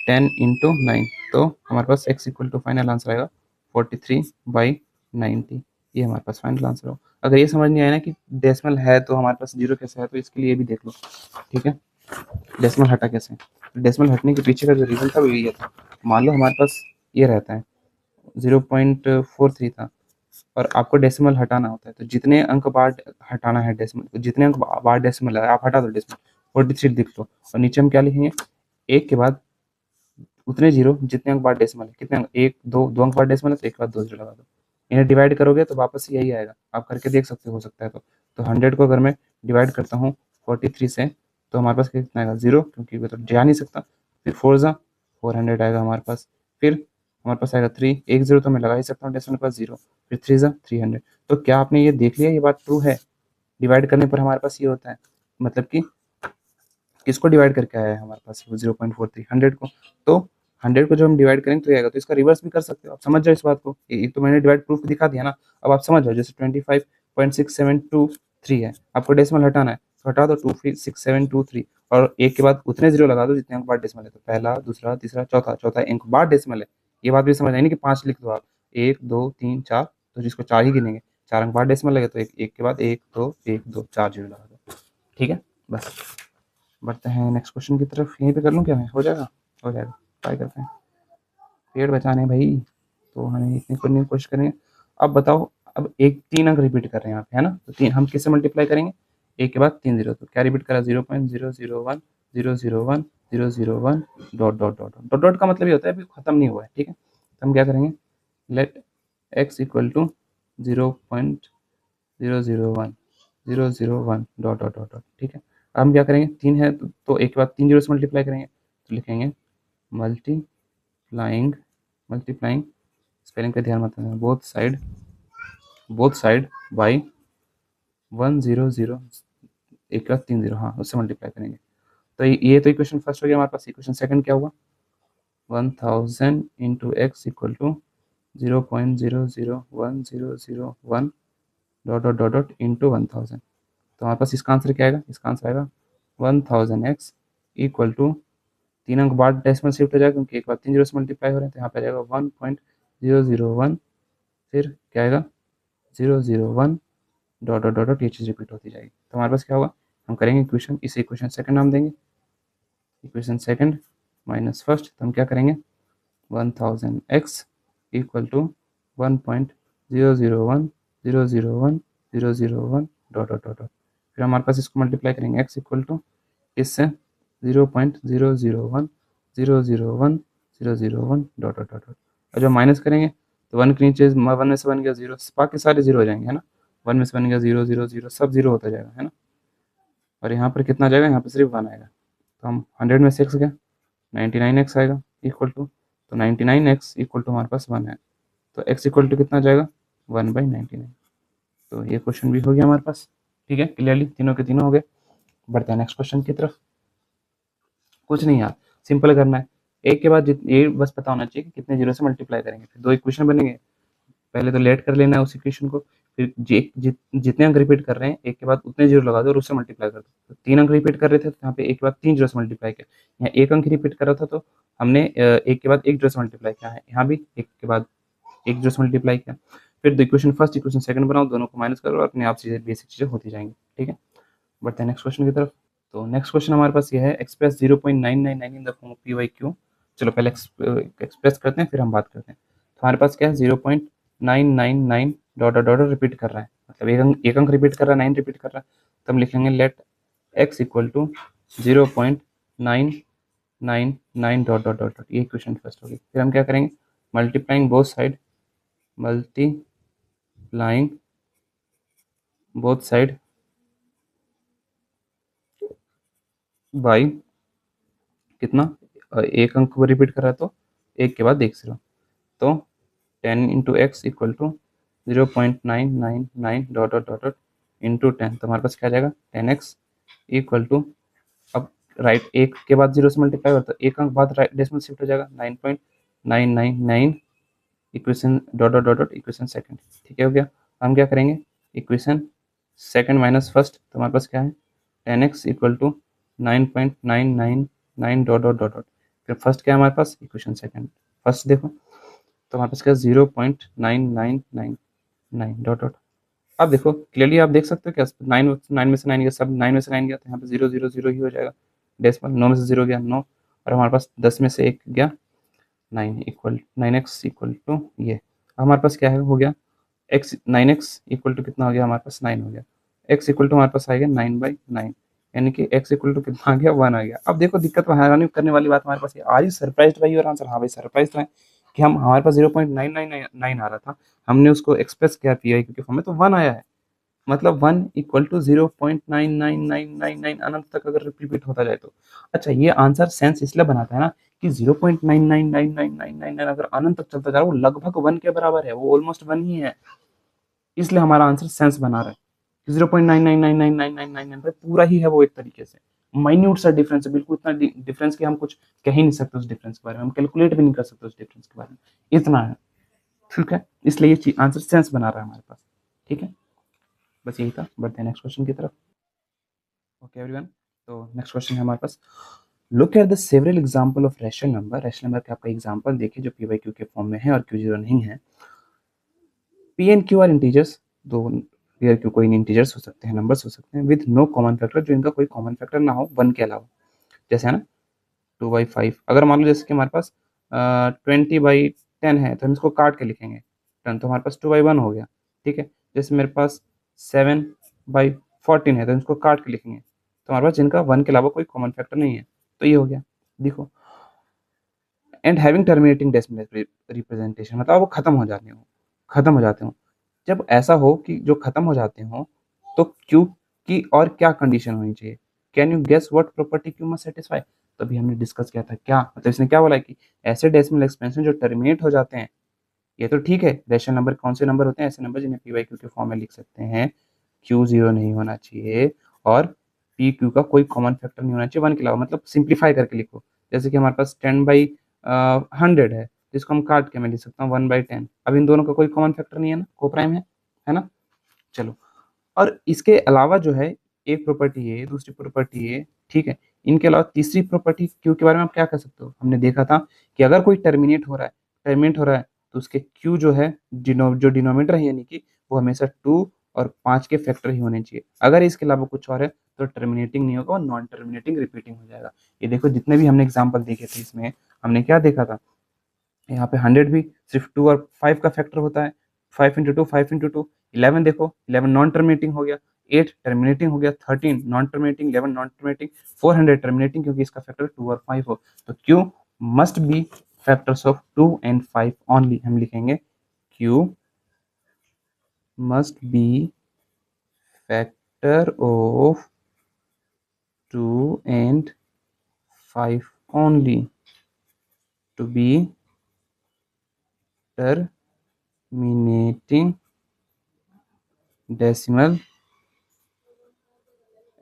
10 इंटू 9, तो हमारे पास x equal to final answer आएगा 43/90, ये हमारे पास फाइनल आंसर हो। अगर ये समझ नहीं आया ना कि डेसिमल है तो हमारे पास जीरो कैसे है, तो इसके लिए भी देख लो, ठीक है, डेसिमल हटा कैसे। डेसिमल हटने के पीछे का जो रीज़न था वो यही था, मान लो हमारे पास ये रहता है 0.43 था और आपको डेसिमल हटाना होता है, तो जितने अंक बाद हटाना है डेसिमल, जितने अंक बाद डेसिमल है आप हटा दो डेसिमल, 43 लिख लो और नीचे हम क्या लिखेंगे, एक के बाद उतने जीरो जितने अंक बाद डेसिमल है। कितने अंक, एक दो अंक बाद डेसिमल है तो एक के बाद 2 जीरो लगा दो। इन्हें डिवाइड करोगे तो वापस यही आएगा, आप करके देख सकते हो सकता है तो 100 को अगर मैं डिवाइड करता हूँ 43 से तो हमारे पास कितना आएगा, जीरो, क्योंकि वो तो जा नहीं सकता। फिर 4 आएगा हमारे पास, फिर हमारे पास आएगा 3, एक जीरो तो मैं लगा ही सकता हूँ डेसिमल के पास, जीरो, फिर 3 तो क्या आपने ये देख लिया, ये बात ट्रू है, डिवाइड करने पर हमारे पास ये होता है, मतलब कि किसको डिवाइड करके आया है हमारे पास 0.43, 100 को। तो 100 को जब हम डिवाइड करेंगे तो ये आएगा, तो इसका रिवर्स भी कर सकते हो, आप समझ जाओ इस बात को, ये तो मैंने डिवाइड प्रूफ दिखा दिया ना। अब आप समझ जाओ, जैसे 25.6723 है, आपको डेसिमल हटाना है तो हटा दो 26723 और एक के बाद उतने जीरो लगा दो जितने अंक बाद डेसिमल है, तो पहला, दूसरा, तीसरा, चौथा, चौथा अंक बाद डेसिमल है। ये बात भी समझ आई नहीं कि 5 लिख दो आप, 1 2 3 4, तो जिसको 4 ही गिनेंगे, 4 अंक बाद डेसिमल लगे तो एक के बाद 1 2 1 2 4 जीरो लगा दो, ठीक है। बस बढ़ते हैं नेक्स्ट क्वेश्चन की तरफ, यहीं पे कर लूँ क्या मैं, हो जाएगा, हो जाएगा, ट्राई करते हैं, पेड़ बचाने भाई, तो हमें इतनी करने की कोशिश करेंगे। अब बताओ, अब एक 3 अंक रिपीट कर रहे हैं यहाँ पे, है ना, तो 3 हम किससे मल्टीप्लाई करेंगे, एक के बाद 3 जीरो, तो क्या रिपीट करा, 0.001 001 001 dot dot dot dot dot का मतलब ये होता है अभी खत्म नहीं हुआ है, ठीक है। तो हम क्या करेंगे, let x equal to 0.001 dot dot dot dot, ठीक है। अब हम क्या करेंगे, 3 है तो एक के बाद 3 जीरो से मल्टीप्लाई करेंगे, तो लिखेंगे मल्टीप्लाइंग, मल्टीप्लाइंग स्पेलिंग पे ध्यान मत देना, बोथ साइड बाई 100, एक के बाद 3 जीरो, हाँ उससे मल्टीप्लाई करेंगे। तो ये तो इक्वेशन फर्स्ट हो गया हमारे पास। इक्वेशन सेकंड क्या हुआ, 1000 into x equal to 0.001 dot dot dot dot into 1000, तो हमारे पास इसका आंसर क्या आएगा, इसका आंसर आएगा 1000x इक्वल टू 3 अंक बाद डेसिमल शिफ्ट हो जाएगा क्योंकि एक बार 3 जीरो से मल्टीप्लाई हो रहे हैं, तो यहाँ पे आ जाएगा 1.001, फिर क्या आएगा 001 डॉट डॉट डॉट डॉट, ये चीज़ रिपीट होती जाएगी। तो हमारे पास क्या होगा, हम करेंगे इक्वेशन, इसे इक्वेशन सेकंड नाम देंगे, इक्वेशन सेकंड माइनस फर्स्ट, तो हम क्या करेंगे 1000x equal to 1.001 dot dot dot dot, फिर हमारे पास इसको मल्टीप्लाई करेंगे x इक्वल टू इससे 0.001 डॉट डॉट डॉट, और जब माइनस करेंगे तो 1 के नीचे 1 में से बन गया जीरो, बाकी सारे जीरो हो जाएंगे, है ना, 1 में से बन गया 0 0 0, सब जीरो होता जाएगा, है ना। और यहाँ पर कितना जाएगा, यहाँ पर सिर्फ 1 आएगा, तो हम 100 में से x गया, 99x आएगा इक्वल टू, तो 99x इक्वल टू हमारे पास 1 है, तो x इक्वल टू कितना जाएगा 1/99। तो ये क्वेश्चन भी हो गया हमारे पास, ठीक है, क्लियरली तीनों के तीनों हो गए। बढ़ते हैं नेक्स्ट क्वेश्चन की तरफ। कुछ नहीं यार, सिंपल करना है, एक के बाद ये बस पता होना चाहिए कि कितने जीरो से मल्टीप्लाई करेंगे, फिर 2 इक्वेशन बनेंगे, पहले तो लेट कर लेना है उस इक्वेशन को, फिर जितने अंक रिपीट कर रहे हैं एक के बाद उतने जीरो लगा दो और उससे मल्टीप्लाई कर दो। तो 3 अंक रिपीट कर रहे थे तो यहाँ पे एक के बाद 3 जीरो से मल्टीप्लाई किया, यहाँ 1 अंक रिपीट कर रहा था तो हमने एक के बाद 1 जीरो से मल्टीप्लाई किया है, यहाँ भी एक के बाद 1 जीरो से मल्टीप्लाई किया। फिर इक्वेशन फर्स्ट इक्वेशन सेकंड बनाओ, दोनों को माइनस करो और अपने आप चीज़ें बेसिक चीज़ें होती जाएंगी, ठीक है। बढ़ते हैं नेक्स्ट क्वेश्चन की तरफ। तो नेक्स्ट क्वेश्चन हमारे पास ये है, express 0.999 in the form of p by q. चलो पहले एक्सप्रेस करते हैं फिर हम बात करते हैं। तो हमारे पास क्या है, 0.999 डॉट डॉट डॉट रिपीट कर रहा है, मतलब एक अंक रिपीट कर रहा है, 9 रिपीट कर रहा है, तो हम लिखेंगे let x equal to 0.999 dot dot dot, ये इक्वेशन फर्स्ट होगी। फिर हम क्या करेंगे, multiplying both side, multiplying both side by कितना, एक अंक को रिपीट कर रहा है तो एक के बाद एक जीरो, तो 10 into x equal to 0.999 dot dot dot into 10, तो हमारे पास क्या आ जाएगा 10x इक्वल टू, अब राइट एक के बाद जीरो से मल्टीप्लाई होता है, एक अंक बाद राइट डेसिमल शिफ्ट हो जाएगा 9.999 equation dot dot dot dot equation second, ठीक है, हो गया। हम क्या करेंगे, इक्वेशन सेकंड माइनस फर्स्ट, तो हमारे पास क्या है 10x equal to 9.999 dot dot dot dot, फिर फर्स्ट क्या है हमारे पास, इक्वेशन सेकंड, फर्स्ट देखो तो हमारे पास क्या 0.9999 डॉट डॉट। अब देखो क्लियरली आप देख सकते हो क्या 9 में से 9 गया, सब 9 में से 9 गया, तो यहाँ पे 0 0 0 ही हो जाएगा। डेसिमल 9 में से 0 गया 9, और हमारे पास 10 में से 1 गया 9 इक्वल 9x इक्वल टू ये। अब हमारे पास क्या है हो गया x 9x इक्वल टू कितना हो गया, हमारे पास 9 हो गया। x इक्वल टू हमारे पास आ गया 9/9, यानी कि x इक्वल टू कितना आ गया 1 आ गया। अब देखो दिक्कत हैरानी करने वाली बात हमारे पास ये आ रही, सरप्राइज भाई और आंसर, हाँ भाई सरप्राइज तो है कि हम हमारे पास 0.999 आ रहा था, हमने उसको एक्सप्रेस किया पी क्योंकि हमें तो 1 आया है, मतलब 1 इक्वल टू 0.99999 अनंत तक अगर रिपीट होता जाए तो। अच्छा ये आंसर सेंस इसलिए बनाता है ना कि 0.9999999 अगर अनंत तक चलता जा रहा है वो लगभग 1 के बराबर है, वो ऑलमोस्ट 1 ही है, इसलिए हमारा आंसर सेंस बना रहा है। 0.9999999 पूरा ही है वो, एक तरीके से माइन्यूट सा डिफरेंस है, बिल्कुल इतना डिफरेंस कि हम कुछ कह ही नहीं सकते उस डिफरेंस के बारे में, हम कैलकुलेट भी नहीं कर सकते उस डिफरेंस के बारे में, इतना है। ठीक है, इसलिए ये आंसर सेंस बना रहा है हमारे पास। ठीक है, बस यही था, बढ़ते हैं नेक्स्ट क्वेश्चन की तरफ। ओके एवरीवन, तो नेक्स्ट क्वेश्चन है हमारे पास, look at the several example of rational number. Rational number का आपका एग्जांपल देखिए जो p/q के फॉर्म में है और q0 नहीं है। p and q are integers, दो p और q कोई इंटीजर्स हो सकते हैं, नंबर्स हो सकते हैं, विद नो कॉमन फैक्टर, जो इनका कोई कॉमन फैक्टर ना हो 1 के अलावा। जैसे है ना 2/5, अगर मान लो जैसे कि हमारे पास 20/10 है तो हम इसको काट के लिखेंगे 10, तो हमारे पास 2/1 हो गया। ठीक है, जैसे मेरे पास 7/14 है तो इसको काट के लिखेंगे, तो हमारे पास जिनका 1 के अलावा कोई कॉमन फैक्टर नहीं है, तो ये हो गया। देखो, and having terminating decimal representation, मतलब वो खत्म हो जाते हो। जब ऐसा हो कि जो खत्म हो जाते हो तो क्यू की और क्या कंडीशन होनी चाहिए, can you guess what property q must satisfy. तभी हमने डिस्कस किया था क्या, मतलब इसने क्या बोला कि ऐसे डेसिमल एक्सपेंशन जो टर्मिनेट हो जाते हैं, ये तो ठीक है, रेशनल नंबर कौन से नंबर होते हैं, ऐसे नंबर जिन्हें p/q के फॉर्म में लिख सकते हैं, q0 नहीं होना चाहिए और p/q का कोई कॉमन फैक्टर नहीं होना चाहिए 1 के अलावा, मतलब सिंप्लीफाई करके लिखो। जैसे कि हमारे पास 10/100 है, जिसको हम काट के मैं लिख सकता हूँ 1/10। अब इन दोनों का कोई कॉमन फैक्टर नहीं है ना, को प्राइम है ना। चलो, और इसके अलावा जो है एक प्रॉपर्टी है, दूसरी प्रॉपर्टी है, ठीक है, इनके अलावा तीसरी प्रॉपर्टी क्यू के बारे में आप क्या कर सकते हो, हमने देखा था कि अगर कोई टर्मिनेट हो रहा है तो उसके क्यू जो है जो डिनोमिनेटर है, यानी कि वो हमेशा 2 और 5 के फैक्टर ही होने चाहिए। अगर इसके अलावा कुछ और है तो टर्मिनेटिंग नहीं होगा और नॉन टर्मिनेटिंग रिपीटिंग हो जाएगा। ये देखो जितने भी हमने एग्जाम्पल देखे थे इसमें हमने क्या देखा था, यहाँ पे 100 भी सिर्फ 2 और 5 का फैक्टर होता है, 5 × 2 11, देखो 11 नॉन टर्मिनेटिंग हो गया, 8 टर्मिनेटिंग हो गया, 13 non terminating, 11 non terminating, 400 terminating क्योंकि इसका फैक्टर 2 और 5 हो। तो Q must be factors of 2 and 5 only, हम लिखेंगे Q must be factor of 2 and 5 only to be terminating decimal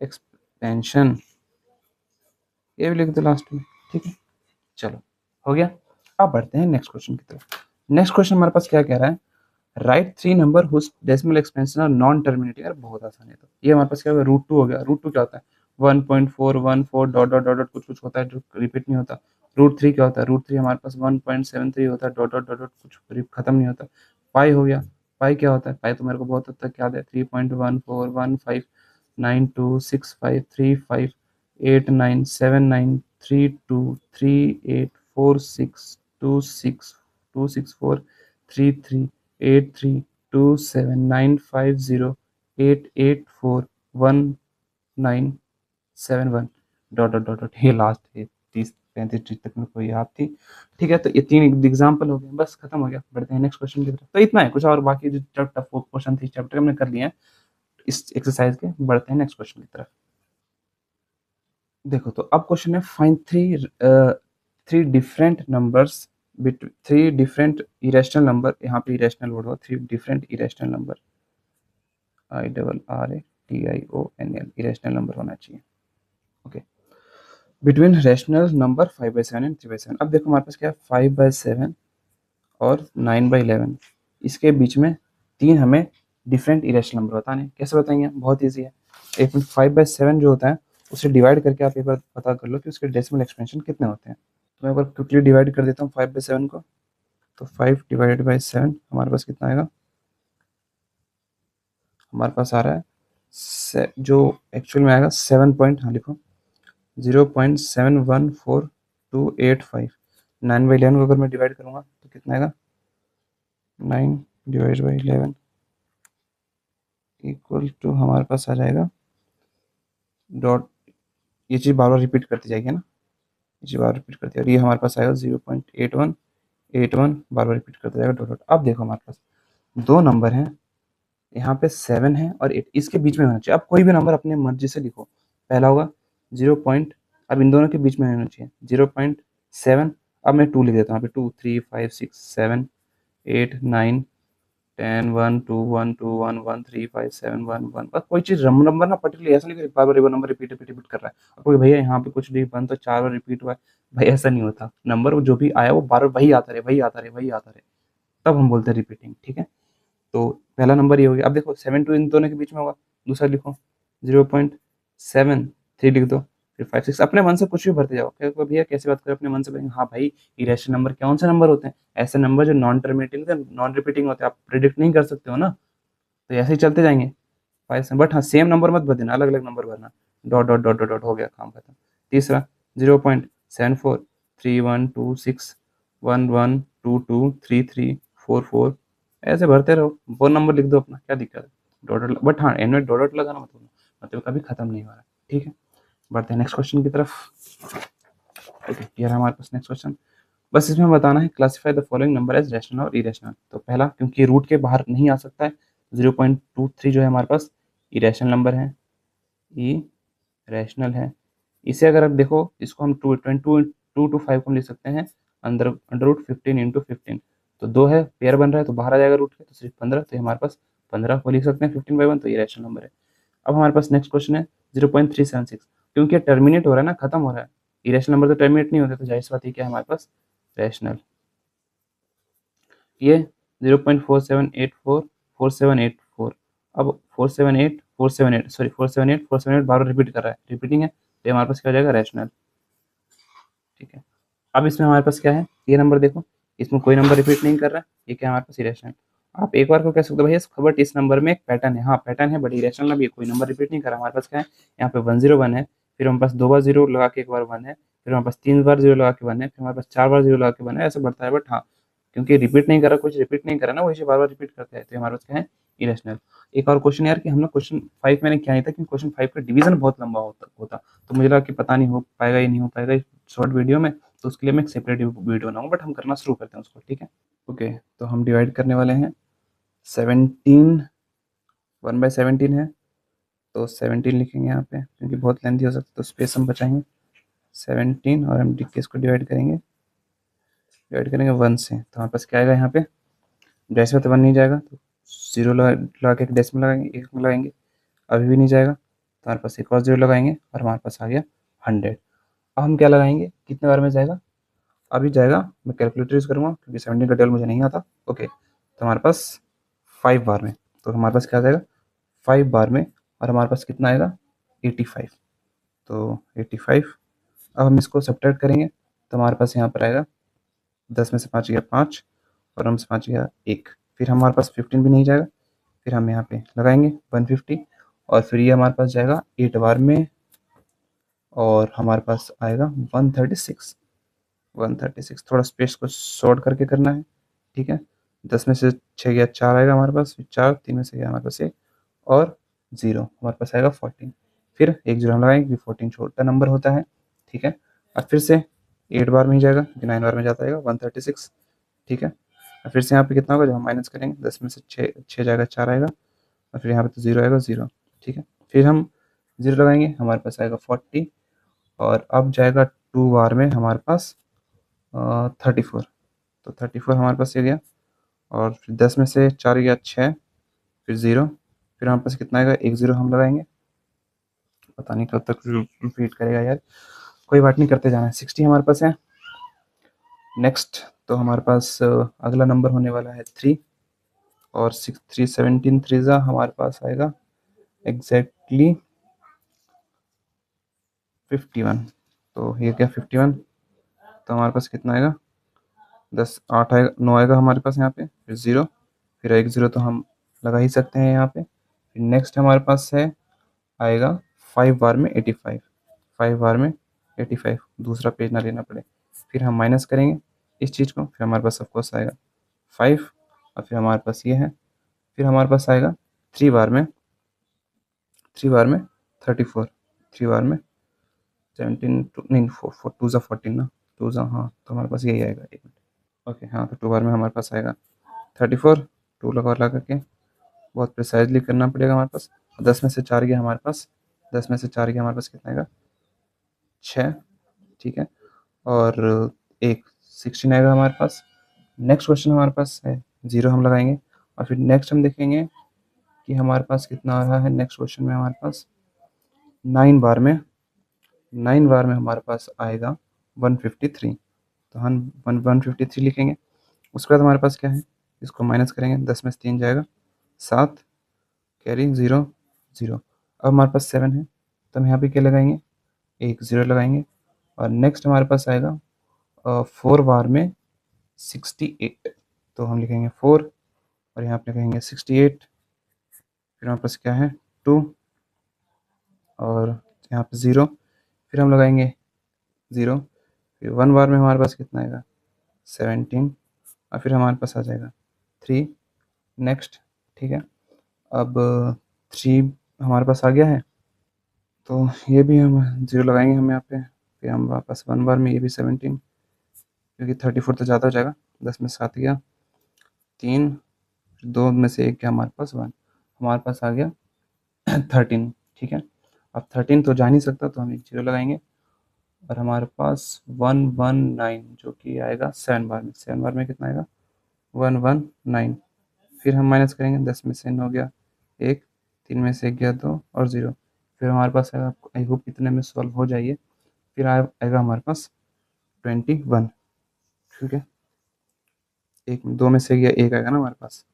expansion, ये भी लिख दो लास्ट में। ठीक है, चलो हो गया। अब बढ़ते हैं नेक्स्ट क्वेश्चन की तरफ। नेक्स्ट क्वेश्चन हमारे पास क्या कह रहा है, write 3 number whose decimal expansion are non terminating. यार बहुत आसान है, तो ये हमारे पास क्या होगा, √2 हो गया। √2 क्या होता है, 1.414 डॉट डॉट डॉट डॉट कुछ कुछ होता है जो रिपीट नहीं होता। √3 क्या होता है, √3 हमारे पास 1.73 होता है डॉट डॉट डॉट डॉट कुछ खत्म नहीं होता। पाई हो गया, पाई क्या होता है, पाई तो मेरे को बहुत हद तक याद है, 3.141535896233843238462679338841971 डॉट डॉट डॉट डॉट, ये लास्ट है 30 35 30 तक मेरे को याद थी। ठीक है, तो ये 3 एग्जाम्पल हो गए, बस खत्म हो गया। बढ़ते हैं नेक्स्ट क्वेश्चन की तरफ। तो इतना है, कुछ और बाकी जो टफ क्वेश्चन थे इस चैप्टर हमने कर लिए हैं इस एक्सरसाइज के। बढ़ते हैं नेक्स्ट क्वेश्चन की तरफ। देखो, तो अब क्वेश्चन है, find three different numbers three different irrational number, यहाँ पे इरेशनल वर्ड हो, 3 different irrational number, IRRATIONL, irrational number होना चाहिए। Okay, between rational number 5/7 and 3/7। अब देखो हमारे पास क्या है, 5/7 और 9/11, इसके बीच में 3 हमें डिफरेंट इरेशनल नंबर बताने, कैसे बताएंगे, बहुत ईजी है। एक मिनट, 5/7 जो होता है उसे डिवाइड करके आप एक बार पता कर लो कि उसके डेसिमल एक्सपेंशन कितने होते हैं। तो मैं एक बार क्विकली डिवाइड कर देता हूँ 5/7 को। तो 5 डिवाइडेड बाई 7 हमारे पास कितना आएगा, हमारे पास आ रहा है जो एक्चुअल में आएगा 7 पॉइंट, हाँ लिखो 0.714285। 9/11 को अगर मैं डिवाइड करूँगा तो कितना आएगा, 9 डिवाइड बाई 11 इक्वल टू हमारे पास आ जाएगा डॉट, ये चीज़ बार बार रिपीट करती जाएगी ना, ये चीज़ बार रिपीट करती है, और ये हमारे पास आएगा 0.8181 बार बार रिपीट करता जाएगा डॉट डॉट। अब देखो हमारे पास दो नंबर हैं, यहाँ पे 7 है और 8, इसके बीच में होना चाहिए। अब कोई भी नंबर अपने मर्जी से लिखो, पहला होगा 0 पॉइंट, अब इन दोनों के बीच में होना चाहिए 0.7, अब मैं 2 लिख देता हूँ यहाँ पे, 2 3 5 6 7 8 9 10 1 2 1 2 1 1 3 5 7 1 1, बस कोई चीज़ नंबर ना पर्टिकुलर ऐसा नहीं कि बार बार नंबर रिपीट रिपीट रिपीट कर रहा है, और कोई भैया यहाँ पे कुछ भी 1 तो 4 बार रिपीट हुआ है, भाई ऐसा नहीं होता, नंबर जो भी आया वो बार बार वही आता रहे वही आता रहे वही आता रहे, तब हम बोलते हैं रिपीटिंग, ठीक है। तो पहला नंबर ये हो गया। अब देखो 7 टू इन दोनों के बीच में होगा, दूसरा लिखो 0.73 लिख दो, फिर 5 6, अपने मन से कुछ भी भरते जाओ, क्या भैया कैसे बात करें, अपने मन से भरेंगे, हाँ भाई इरेशनल नंबर कौन से नंबर होते हैं, ऐसे नंबर जो नॉन टर्मिनेटिंग नॉन रिपीटिंग होते हैं, आप प्रिडिक्ट नहीं कर सकते हो ना, तो ऐसे ही चलते जाएंगे 5 बट हाँ सेम नंबर मत भर देना, अलग अलग नंबर भरना, dot dot dot dot dot हो गया, काम खत्म। तीसरा 0.74312611223344, ऐसे भरते रहो, वो नंबर लिख दो अपना, क्या दिक्कत है, डॉट डॉट, बट हाँ एंड में डॉट डॉट लगाना मतलब कभी खत्म नहीं हो रहा है, ठीक है। बढ़ते हैं नेक्स्ट क्वेश्चन की तरफ। ओके ये हमारे पास नेक्स्ट क्वेश्चन, बस इसमें बताना है classify the following number as rational और इरेशनल। तो पहला क्योंकि रूट के बाहर नहीं आ सकता है, 0.23 जो है हमारे पास इरेशनल नंबर है, ई रैशनल है। इसे अगर आप देखो, इसको हम 2 to 5 को हम लिख सकते हैं अंडर रूट 15 × 15, तो 2 है पेयर बन रहा है तो बाहर आ जाएगा रूट के, तो सिर्फ 15, तो ये हमारे पास 15 को लिख सकते हैं 15/1, तो ये रैशनल नंबर है। अब हमारे पास नेक्स्ट क्वेश्चन है 0.376, क्योंकि ये टर्मिनेट हो रहा है ना, खत्म हो रहा है, इरेशनल नंबर तो टर्मिनेट नहीं होते, तो जाहिर सी बात है क्या है हमारे पास रैशनल। ये 0.47844784, अब 478 बार रिपीट कर रहा है, रिपीटिंग है, तो हमारे पास क्या हो जाएगा रैशनल, ठीक है। अब इसमें हमारे पास क्या है, ये नंबर देखो, इसमें कोई नंबर रिपीट नहीं कर रहा है, ये क्या है हमारे पास इरेशनल। आप एक बार को कह सकते हो भैया बट इस नंबर में एक पैटर्न है, हाँ पैटर्न है, बट इरेशनल भी कोई नंबर रिपीट नहीं कर रहा, हमारे पास क्या है, यहाँ पे 101 है, फिर हमारे पास 2 बार 0 लगा के एक बार 1 है, फिर हमारे पास 3 बार 0 लगा के 1 है, फिर हमारे पास 4 बार 0 लगा के 1 है, ऐसे बढ़ता है, बट हाँ क्योंकि रिपीट नहीं कर रहा, कुछ रिपीट नहीं कर रहा ना, वही बार बार रिपीट करता है, तो हमारे पास क्या है इरेशनल। एक और क्वेश्चन यार कि हम लोग क्वेश्चन 5 मैंने किया नहीं था, क्योंकि क्वेश्चन 5 का डिवीजन बहुत लंबा होता, तो मुझे लगा कि पता नहीं हो पाएगा या नहीं हो पाएगा शॉर्ट वीडियो में, तो उसके लिए मैं एक सेपरेट वीडियो बनाऊंगा, बट हम करना शुरू करते हैं उसको, ठीक है। ओके तो हम डिवाइड करने वाले हैं 17, 1/17 है, तो 17 लिखेंगे यहाँ पे, क्योंकि बहुत लेंथी हो सकता है तो स्पेस हम बचाएंगे 17, और हम डिक्केस को डिवाइड करेंगे 1 से, तो हमारे पास क्या आएगा यहाँ पे, डेसिमल तो 1 नहीं जाएगा, तो 0 लगा के डेसिमल लगाएंगे, 1 में लगाएंगे, अभी भी नहीं जाएगा, तो हमारे पास एक और 0 लगाएंगे, और हमारे पास आ गया 100। अब हम क्या लगाएंगे, कितने बार में जाएगा, अभी जाएगा, मैं कैलकुलेटर यूज़ करूँगा क्योंकि 17 का टेबल मुझे नहीं आता। ओके तो हमारे पास 5 बार में, तो हमारे पास क्या आ जाएगा 5 बार में, और हमारे पास कितना आएगा 85, तो 85। अब हम इसको सब्ट्रैक्ट करेंगे, तो हमारे पास यहाँ पर आएगा 10 में से 5 गया 5, और हम से 5 गया 1, फिर हमारे पास 15 भी नहीं जाएगा, फिर हम यहाँ पे लगाएंगे 150, और फिर ये हमारे पास जाएगा 8 बार में, और हमारे पास आएगा 136, 136, थोड़ा स्पेस को शॉर्ट करके करना है, ठीक है। 10 में से 6 गया 4 आएगा हमारे पास, फिर 4, 3 में से गया हमारे पास 1, और 0 हमारे पास आएगा 14, फिर एक 0 हम लगाएंगे क्योंकि 14 छोटा नंबर होता है, ठीक है। अब फिर से 8 बार में ही जाएगा क्योंकि 9 बार में जाता है 136, ठीक है। और फिर से यहाँ पे कितना होगा, जब हम माइनस करेंगे 10 में से 6 जाएगा 4 आएगा, और फिर यहाँ पे तो 0 आएगा 0, ठीक है। फिर हम 0 लगाएंगे, हमारे पास आएगा 40, और अब जाएगा 2 बार में हमारे पास 34, तो 34 हमारे पास ये गया, और फिर 10 में से 4 गया 6, फिर 0, फिर हमारे पास कितना आएगा, एक 0 हम लगाएंगे, पता नहीं कब तक रिपीट करेगा यार, कोई बात नहीं, करते जाना है। 60 हमारे पास है। नेक्स्ट तो हमारे पास अगला नंबर होने वाला है 3, और 6 3 17 3 हमारे पास आएगा एग्जैक्टली 51, तो ये क्या 51, तो हमारे पास कितना आएगा 10 8 आएगा, 9 आएगा हमारे पास यहाँ पे, फिर 0, फिर एक 0 तो हम लगा ही सकते हैं यहाँ पे। फिर नेक्स्ट हमारे पास है आएगा 5 बार में 85, 5 बार में 85, दूसरा पेज ना लेना पड़े। फिर हम माइनस करेंगे इस चीज़ को, फिर हमारे पास ऑफकोर्स आएगा 5, और फिर हमारे पास ये है। फिर हमारे पास आएगा 3 बार में 34, 3 बार में 17 नहीं 4 2 ज़ा 14 ना, 2 ज़ा, हाँ तो हमारे पास यही आएगा, एक मिनट। ओके हाँ, तो 2 बार में हमारे पास आएगा 34, 2 लगा के बहुत प्रिसाइजली करना पड़ेगा हमारे पास। 10 में से 4 गया हमारे पास, 10 में से 4 गया हमारे पास कितना आएगा, 6, ठीक है। और एक 16 आएगा हमारे पास। नेक्स्ट क्वेश्चन हमारे पास है 0 हम लगाएंगे, और फिर नेक्स्ट हम देखेंगे कि हमारे पास कितना आ रहा है। नेक्स्ट क्वेश्चन में हमारे पास 9 बार में, 9 बार में हमारे पास आएगा 153, तो हम 153 लिखेंगे। उसके बाद हमारे पास क्या है, इसको माइनस करेंगे, 10 में से 3 जाएगा 7, कैरी 0 0। अब हमारे पास 7 है, तो हम यहाँ पे क्या लगाएंगे, एक 0 लगाएंगे। और नेक्स्ट हमारे पास आएगा 4 बार में 68, तो हम लिखेंगे 4, और यहाँ पे लिखेंगे 68। फिर हमारे पास क्या है 2, और यहाँ पे 0, फिर हम लगाएंगे 0। फिर 1 बार में हमारे पास कितना आएगा 17, और फिर हमारे पास आ जाएगा 3, नेक्स्ट, ठीक है। अब 3 हमारे पास आ गया है, तो ये भी हम 0 लगाएंगे हम यहाँ पे। फिर हम वापस 1 बार में ये भी 17, क्योंकि 34 तो ज़्यादा हो जाएगा, 10 में 7 गया 3, 2 में से 1 गया हमारे पास 1, हमारे पास आ गया 13, ठीक है। अब 13 तो जा नहीं सकता, तो हम एक 0 लगाएंगे, और हमारे पास 119 जो कि आएगा 7 बार में, 7 बार में कितना आएगा 119। फिर हम माइनस करेंगे, 10 में से 9 गया 1, 3 में से 1 गया 2, और 0। फिर हमारे पास आएगा, आई होप इतने में सॉल्व हो जाइए। फिर आएगा हमारे पास 21, ठीक है। एक 2 में से गया 1 आएगा ना हमारे पास,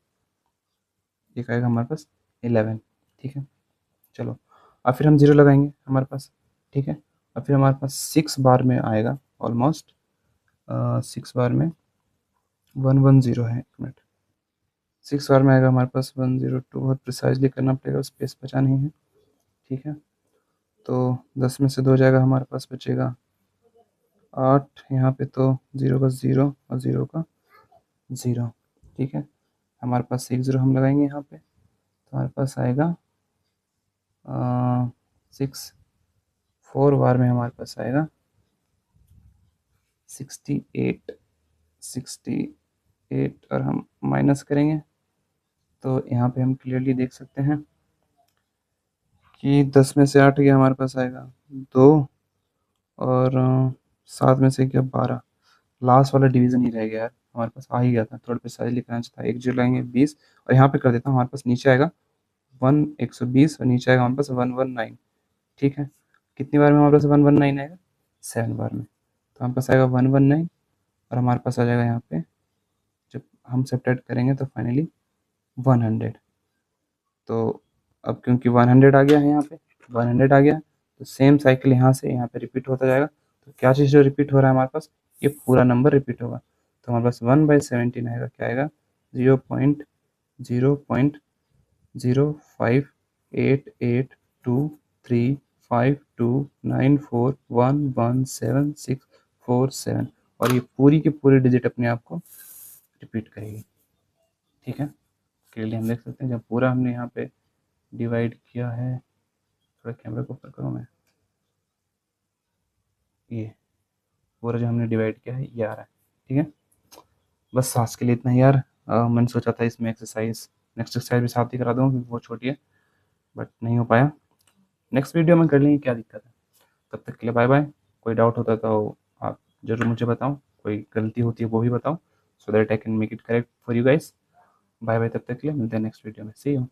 एक आएगा हमारे पास 11, ठीक है। चलो, अब फिर हम 0 लगाएंगे हमारे पास, ठीक है। और फिर हमारे पास 6 बार में आएगा ऑलमोस्ट, 6 बार में 110 है, एक मिनट, 6 बार में आएगा हमारे पास 102, बहुत प्रिसाइजली करना पड़ेगा, स्पेस बचा नहीं है, ठीक है। तो 10 में से 2 जाएगा, हमारे पास बचेगा 8, यहाँ पे तो 0 का 0 और 0 का 0, ठीक है। हमारे पास 6 0 हम लगाएंगे यहाँ पे, तो हमारे पास आएगा 6, 4 बार में हमारे पास आएगा 68, 68, और हम माइनस करेंगे, तो यहाँ पे हम क्लियरली देख सकते हैं कि 10 में से 8 गया हमारे पास आएगा 2, और 7 में से क्या 12, लास्ट वाला डिवीज़न ही रह गया यार, हमारे पास आ ही गया था, थोड़ा प्रिसाइज लिखना चाहिए था। एक 0 लाएंगे 20, और यहाँ पे कर देता हूँ, हमारे पास नीचे आएगा 120, और नीचे आएगा हमारे पास 119, ठीक है। कितनी बार में हमारे पास 119 आएगा, 7 बार में, तो हमारे पास आएगा 119, और हमारे पास आ जाएगा यहाँ पे, जब हम सब्ट्रैक्ट करेंगे तो फाइनली 100। तो अब क्योंकि 100 आ गया है यहाँ पे, 100 आ गया, तो सेम साइकिल यहाँ से यहाँ पे रिपीट होता जाएगा। तो क्या चीज़ जो रिपीट हो रहा है हमारे पास, ये पूरा नंबर रिपीट होगा, तो हमारे पास 1/17 आएगा, क्या आएगा 0.0588235294117647, और ये पूरी की पूरी डिजिट अपने आप को रिपीट करेगी, ठीक है। क्लियरली हम देख सकते हैं, जब पूरा हमने यहाँ पे डिवाइड किया है, थोड़ा कैमरा को ऊपर करूँ मैं, ये पूरा जो हमने डिवाइड किया है ये आ रहा है, ठीक है। बस आज के लिए इतना ही यार। मैंने सोचा था इसमें एक्सरसाइज, नेक्स्ट एक्सरसाइज भी साथ ही करा दूँ क्योंकि वो छोटी है, बट नहीं हो पाया। नेक्स्ट वीडियो में कर लेंगे, क्या दिक्कत है। तब तक के लिए बाय बाय। कोई डाउट होता तो आप ज़रूर मुझे बताओ, कोई गलती होती है वो भी बताओ, so that I can make it correct for you guys. Bye bye, तब तक के लिए मिलते हैं नेक्स्ट वीडियो में, सी यू।